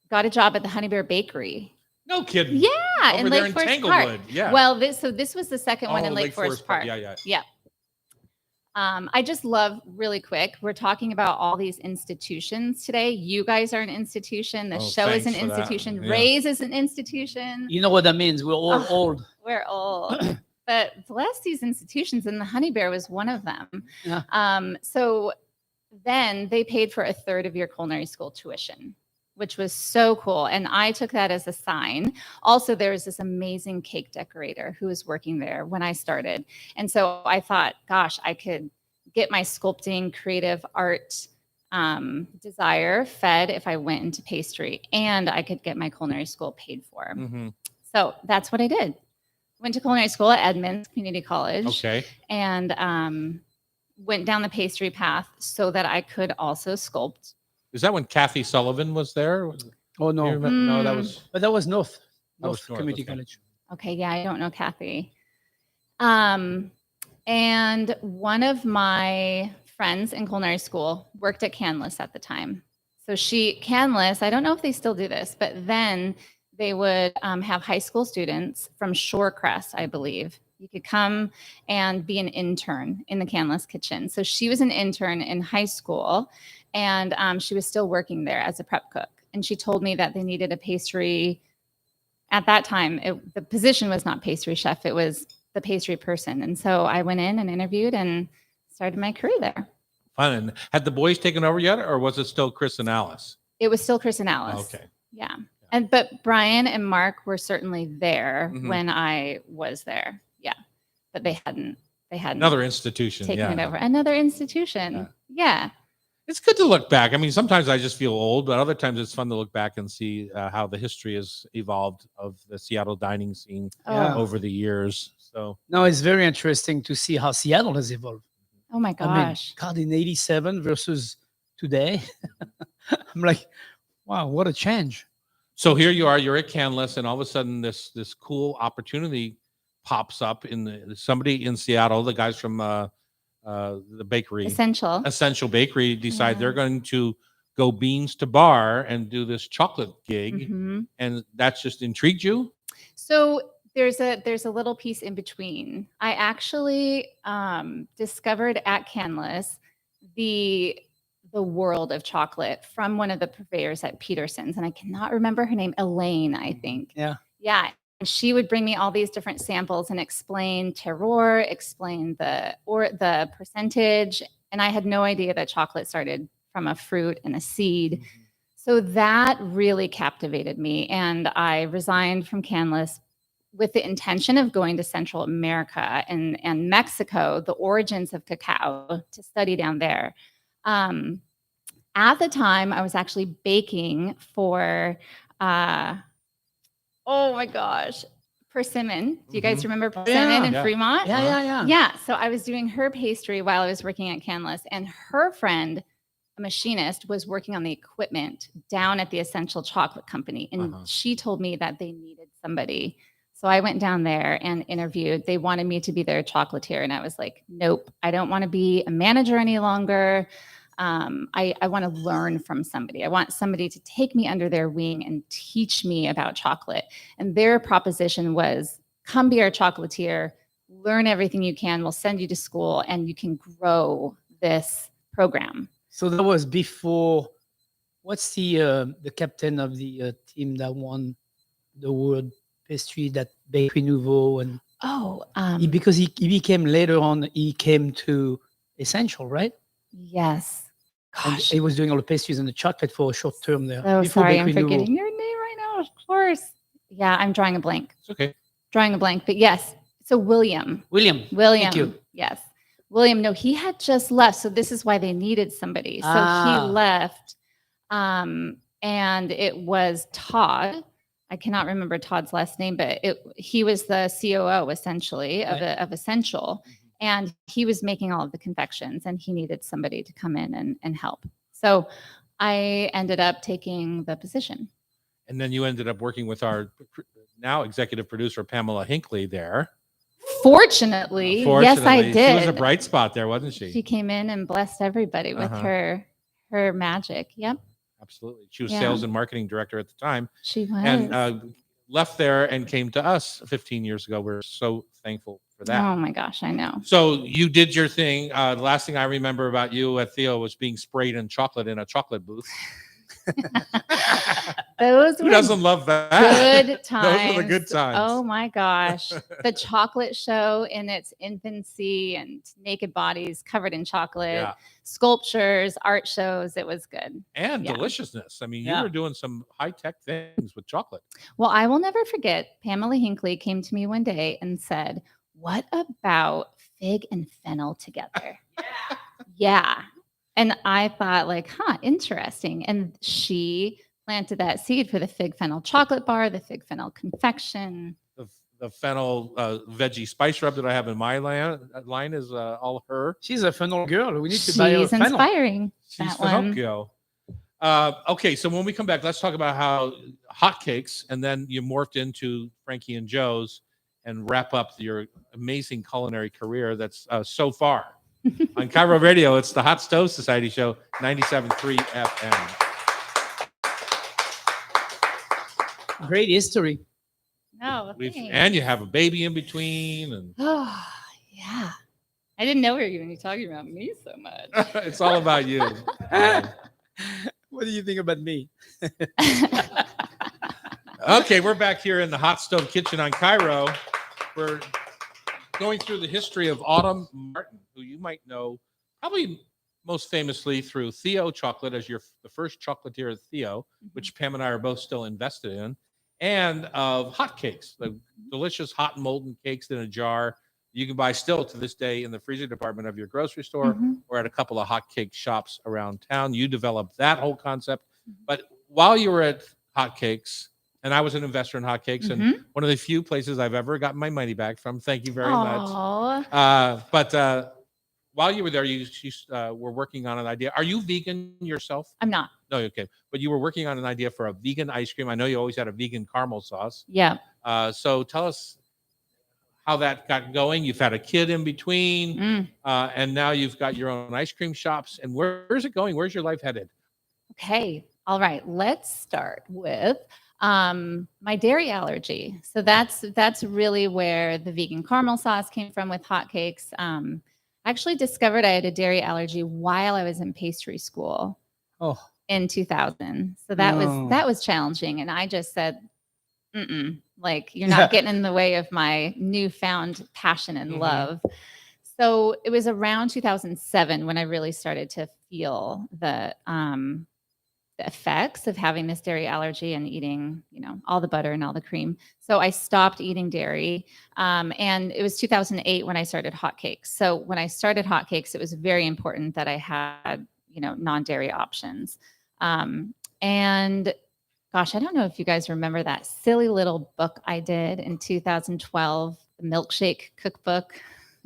got a job at the Honey Bear Bakery. No kidding. Yeah, Over in there Lake in Forest Park. Tanglewood. Yeah. Well, this was the second one Oh, in Lake Forest Park. Yeah. Yeah. I just love really quick. We're talking about all these institutions today. You guys are an institution. The Oh, show is an thanks for that. institution. Yeah. Raise is an institution. You know what that means? We're all Oh. old. We're old. But bless these institutions, and the Honey Bear was one of them. Yeah. So then they paid for a third of your culinary school tuition, which was so cool. And I took that as a sign. Also, there was this amazing cake decorator who was working there when I started. And so I thought, gosh, I could get my sculpting, creative art desire fed if I went into pastry, and I could get my culinary school paid for. Mm-hmm. So that's what I did. Went to culinary school at Edmonds Community College. Okay. And went down the pastry path so that I could also sculpt. Is that when Kathy Sullivan was there? Oh You no, remember? No, that Mm. was. but that was North That was North, Community okay. College. Okay, yeah, I don't know Kathy. And one of my friends in culinary school worked at Canlis at the time. So Canlis, I don't know if they still do this, but then they would have high school students from Shorecrest, I believe. You could come and be an intern in the Canlis kitchen. So she was an intern in high school, and she was still working there as a prep cook. And she told me that they needed a pastry. At that time, the position was not pastry chef, it was the pastry person. And so I went in and interviewed and started my career there. Fun. And had the boys taken over yet, or was it still Chris and Alice? It was still Chris and Alice. Okay. Yeah. But Brian and Mark were certainly there Mhm. when I was there. Yeah. But they hadn't Another institution. taken Yeah. it over. Another institution. Yeah. It's good to look back. I mean, sometimes I just feel old, but other times it's fun to look back and see how the history has evolved of the Seattle dining scene Yeah. over the years. So No, it's very interesting to see how Seattle has evolved. Oh my I mean, gosh. God, in '87 versus today, I'm like, wow, what a change. So here you are, you're at Canlis, and all of a sudden this cool opportunity pops up in somebody in Seattle. The guys from the bakery, Essential. Bakery, decide Yeah. they're going to go beans to bar and do this chocolate gig, Mhm. and that's just intrigued you. So there's a little piece in between. I actually discovered at Canlis the world of chocolate from one of the purveyors at Peterson's, and I cannot remember her name, Elaine, I think. Yeah. Yeah. And she would bring me all these different samples and explain terroir, explain the percentage, and I had no idea that chocolate started from a fruit and a seed. So that really captivated me, and I resigned from Canlis with the intention of going to Central America and Mexico, the origins of cacao, to study down there. At the time, I was actually baking for, oh my gosh, Persimmon. Do you guys remember Persimmon in Yeah. Fremont? Yeah. Yeah. So I was doing her pastry while I was working at Canlis, and her friend, a machinist, was working on the equipment down at the Essential Chocolate Company. And she told me that they needed somebody. So I went down there and interviewed. They wanted me to be their chocolatier. And I was like, nope, I don't want to be a manager any longer. I want to learn from somebody. I want somebody to take me under their wing and teach me about chocolate. And their proposition was, come be our chocolatier, learn everything you can. We'll send you to school and you can grow this program. So that was before. What's the captain of the team that won the world pastry, that Bakery Nouveau, and because he became later on, he came to Essential, right? Yes. And Gosh, he was doing all the pastries and the chocolate for a short term there. so before sorry, I'm Bakery Nouveau. forgetting your name right now. Of course. Yeah, I'm drawing a blank. It's okay. Drawing a blank, but yes. So William. William. Thank you. Yes. William, no, he had just left. So this is why they needed somebody. So he left. And it was Todd. I cannot remember Todd's last name, but he was the COO essentially of Essential. And he was making all of the confections, and he needed somebody to come in and help. So I ended up taking the position. And then you ended up working with our now executive producer, Pamela Hinckley, there. Fortunately, yes, I did. She was a bright spot there, wasn't she? She came in and blessed everybody with her magic. Yep. Absolutely. She was sales and marketing director at the time. She was. And left there and came to us 15 years ago. We're so thankful for that. Oh my gosh, I know. So you did your thing. The last thing I remember about you at Theo was being sprayed in chocolate in a chocolate booth. Those Who were doesn't love that? good times. Those were the good times. Oh my gosh. The chocolate show in its infancy, and naked bodies covered in chocolate, sculptures, art shows. It was good. And deliciousness. I mean, you were doing some high-tech things with chocolate. Well, I will never forget, Pamela Hinckley came to me one day and said, what about fig and fennel together? Yeah. And I thought, like, interesting. And she planted that seed for the fig fennel chocolate bar, the fig fennel confection. The fennel veggie spice rub that I have in my line is all her. She's a fennel girl. We need to buy her She's fennel. inspiring. She's that Pinocchio. Okay, so when we come back, let's talk about how hotcakes, and then you morphed into Frankie and Joe's and wrap up your amazing culinary career that's so far. On Cairo Radio, it's the Hot Stove Society Show, 97.3 FM. Great history. No, And you have a baby in between. And oh, yeah. I didn't know we were going to be talking about me so much. It's all about you. What do you think about me? Okay, we're back here in the Hot Stove Kitchen on Cairo. We're going through the history of Autumn Martin, who you might know probably most famously through Theo Chocolate as the first chocolatier at Theo, which Pam and I are both still invested in, and of hotcakes, the delicious hot molten cakes in a jar you can buy still to this day in the freezer department of your grocery store or at a couple of hotcake shops around town. You developed that whole concept. But while you were at Hotcakes, and I was an investor in Hotcakes, and one of the few places I've ever gotten my money back from. Thank you very much. But while you were there, you were working on an idea. Are you vegan yourself? I'm not. No, okay. But you were working on an idea for a vegan ice cream. I know you always had a vegan caramel sauce. Yeah. So tell us how that got going. You've had a kid in between, and now you've got your own ice cream shops. And where's it going? Where's your life headed? Okay. All right. Let's start with my dairy allergy. So that's really where the vegan caramel sauce came from with Hotcakes. I actually discovered I had a dairy allergy while I was in pastry school in 2000. So that was challenging. And I just said, like, you're not getting in the way of my newfound passion and love. So it was around 2007 when I really started to feel the effects of having this dairy allergy and eating, all the butter and all the cream. So I stopped eating dairy. And it was 2008 when I started Hotcakes. So when I started Hotcakes, it was very important that I had, non-dairy options. And gosh, I don't know if you guys remember that silly little book I did in 2012, the milkshake cookbook.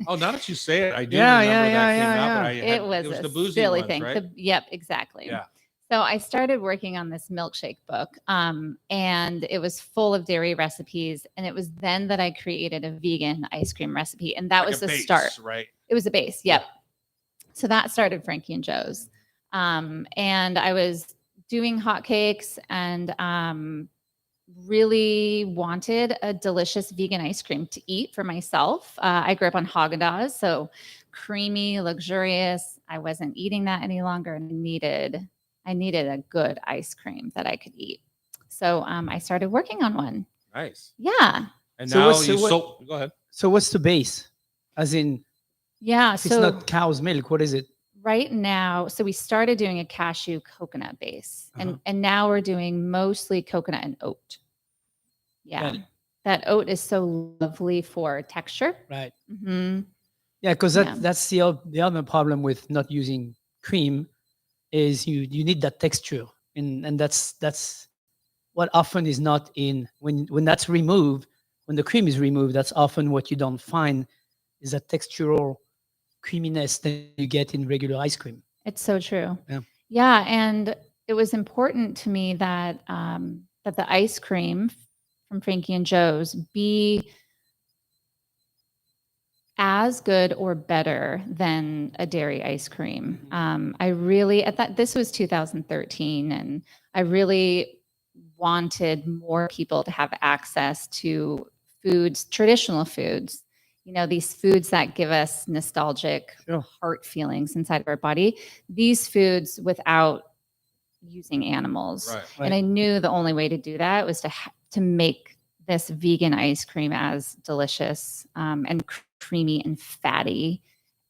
Oh, now that you say it, I do remember that came out. It was the a boozy silly ones, thing. right? Yep, exactly. Yeah. So I started working on this milkshake book, and it was full of dairy recipes. And it was then that I created a vegan ice cream recipe, and that Like was a the base, start. right? It was a base. Yep. So that started Frankie and Joe's, and I was doing Hotcakes and really wanted a delicious vegan ice cream to eat for myself. I grew up on Haagen-Dazs, so creamy, luxurious. I wasn't eating that any longer, and I needed a good ice cream that I could eat. So I started working on one. Nice. Yeah. And So now what's- you so what- sold. Go ahead. So what's the base? As in, Yeah. if So it's not cow's milk, what is it? right now, so we started doing a cashew coconut base, and now we're doing mostly coconut and oat. Yeah. Got it. That oat is so lovely for texture. Right. Mm-hmm. Yeah, because Yeah. that's the other problem with not using cream is you need that texture, and that's what often is not in when that's removed. When the cream is removed, that's often what you don't find is that textural creaminess that you get in regular ice cream. It's so true. Yeah. Yeah, and it was important to me that that the ice cream from Frankie and Joe's be as good or better than a dairy ice cream. I really this was 2013, and I really wanted more people to have access to foods, traditional foods. These foods that give us nostalgic heart feelings inside of our body. These foods without using animals. Right. And I knew the only way to do that was to make this vegan ice cream as delicious and creamy and fatty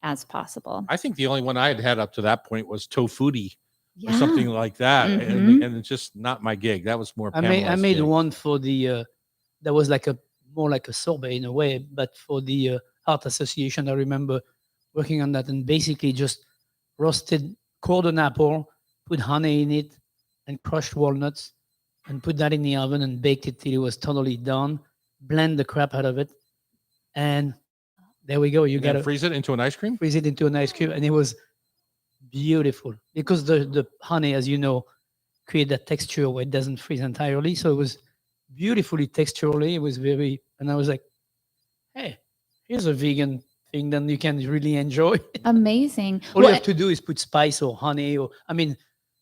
as possible. I think the only one I had had up to that point was Tofuti or Yeah. something like that, Mhm. and it's just not my gig. That was more. I Pamela's made gig. one for the that was more like a sorbet in a way, but for the Art Association, I remember working on that and basically just roasted, cored an apple, put honey in it, and crushed walnuts, and put that in the oven and baked it till it was totally done. Blend the crap out of it, and there we go. You And got then to freeze it into an ice cream. freeze it into an ice cream, and it was beautiful because the honey, as you know, create that texture where it doesn't freeze entirely. So it was beautifully texturally. It was very, and I was like, hey, here's a vegan thing that you can really enjoy. Amazing. All you Well, have to do is put spice or honey, or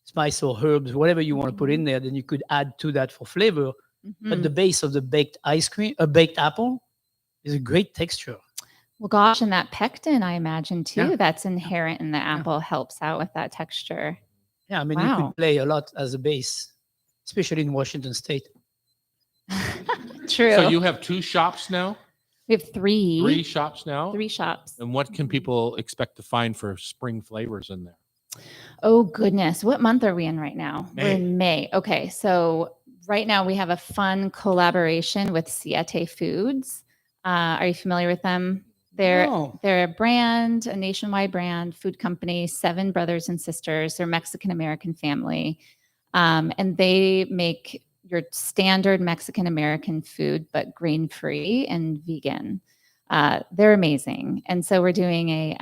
spice or herbs, whatever you want to put in there. Then you could add to that for flavor. But the base of the baked ice cream, a baked apple, is a great texture. well, gosh, and that pectin, I imagine too, Yeah. that's inherent in the apple helps out with that texture. Yeah, you Wow. could play a lot as a base, especially in Washington State. True. So you have 2 shops now, we have 3. 3 shops now. 3 shops. And what can people expect to find for spring flavors in there? Oh goodness, what month are we in right now? We're May. in May. Okay, so right now we have a fun collaboration with Siete Foods. Are you familiar with them? Oh. They're a brand, a nationwide brand, food company, 7 brothers and sisters. They're Mexican American family, and they make your standard Mexican American food, but grain free and vegan. They're amazing, and so we're doing a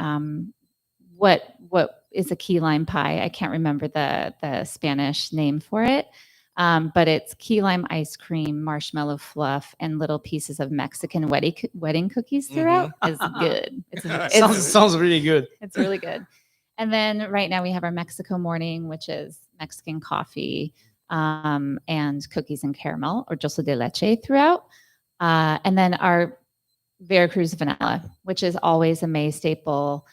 what is a key lime pie. I can't remember the Spanish name for it. But it's key lime ice cream, marshmallow fluff, and little pieces of Mexican wedding cookies throughout. Is good. Sounds really good. It's really good. And then right now we have our Mexico morning, which is Mexican coffee and cookies and caramel or dulce de leche throughout. And then our Veracruz vanilla, which is always a May staple.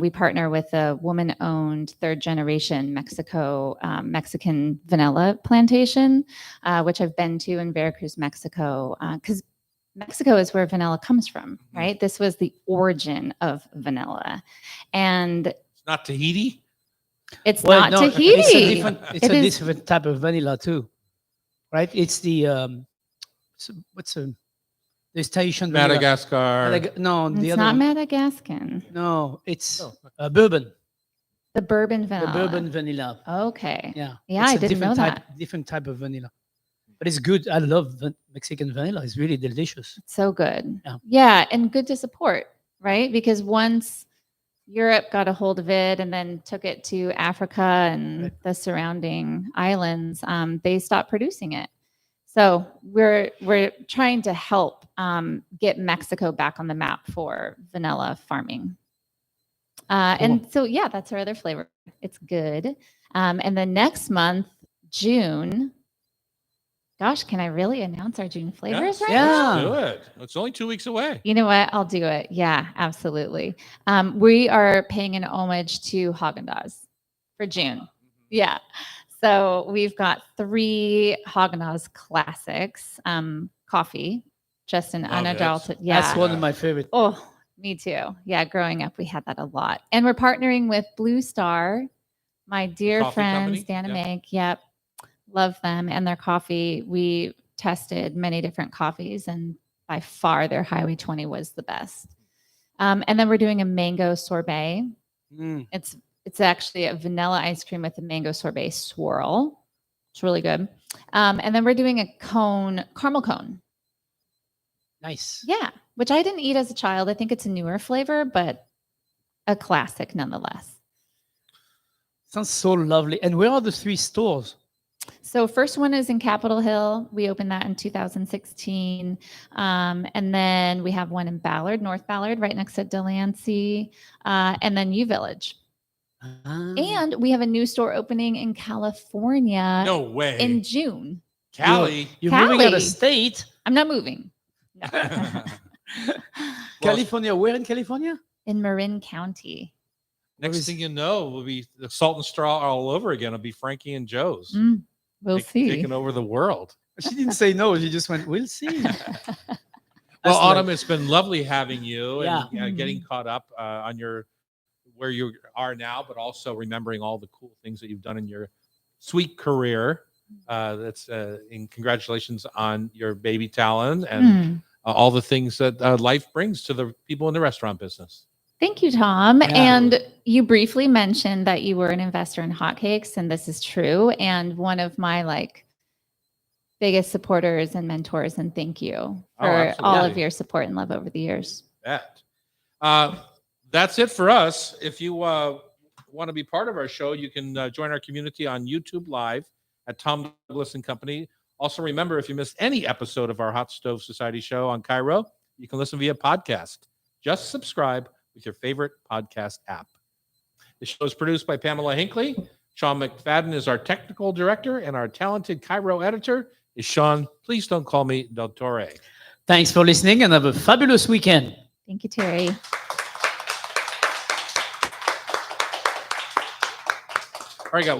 We partner with a woman-owned third-generation Mexican vanilla plantation, which I've been to in Veracruz, Mexico, because Mexico is where vanilla comes from, right? This was the origin of vanilla, and It's not Tahiti. it's not Tahiti. It's a different type of vanilla too, right? It's the the station vanilla. Madagascar. No, the It's other not one. Madagascan. No, it's bourbon. The bourbon The vanilla. bourbon vanilla. Okay. Yeah. Yeah, It's I a didn't know different that. Different type of vanilla. But it's good. I love Mexican vanilla. It's really delicious. So good. Yeah. Yeah, and good to support, right? Because once Europe got a hold of it and then took it to Africa and Right. the surrounding islands, they stopped producing it. So we're trying to help get Mexico back on the map for vanilla farming. And so, yeah, that's our other flavor. It's good. And then next month, June. Gosh, can I really announce our June flavors right now? Yeah. Let's do it. It's only 2 weeks away. You know what? I'll do it. Yeah, absolutely. We are paying an homage to Haagen-Dazs for June. Yeah. So we've got 3 Haagen-Dazs classics. Coffee, just an Love it. unadulterated. Yeah. That's one of my favorite. Oh, me too. Yeah, growing up, we had that a lot. And we're partnering with Blue Star, my dear coffee friends, company? Dan and Yeah. Meg. Yep. Love them and their coffee. We tested many different coffees, and by far their Highway 20 was the best. And then we're doing a mango sorbet. Mm. It's actually a vanilla ice cream with a mango sorbet swirl. It's really good. And then we're doing a caramel cone. Nice. Yeah, which I didn't eat as a child. I think it's a newer flavor, but a classic nonetheless. Sounds so lovely. And where are the 3 stores? So first one is in Capitol Hill. We opened that in 2016. And then we have one in Ballard, North Ballard, right next to Delancey, and then U Village. Ah. And we have a new store opening in California No way. in June. Cali. You're moving out Cali. of state. I'm not moving. No. California. Where in California? In Marin County. Next thing you know, will be the Salt and Straw all over again. It'll be Frankie and Joe's We'll see. taking over the world. She didn't say no. She just went, we'll see. Well, That's Autumn, like- it's been lovely having you and Yeah. getting caught up on your where you are now, but also remembering all the cool things that you've done in your sweet career. That's and congratulations on your baby talent and all the things that life brings to the people in the restaurant business. Thank you, Tom. Yeah. And you briefly mentioned that you were an investor in hotcakes, and this is true. And one of my biggest supporters and mentors, and thank you for all of absolutely. your support and love over the years. That. That's it for us. If you want to be part of our show, you can join our community on YouTube Live at Tom Douglas and Company. Also, remember, if you missed any episode of our Hot Stove Society show on Cairo, you can listen via podcast. Just subscribe with your favorite podcast app. The show is produced by Pamela Hinckley. Sean McFadden is our technical director, and our talented Cairo editor is Sean. Please don't call me Dottore. Thanks for listening and have a fabulous weekend. Thank you, Terry. All right, got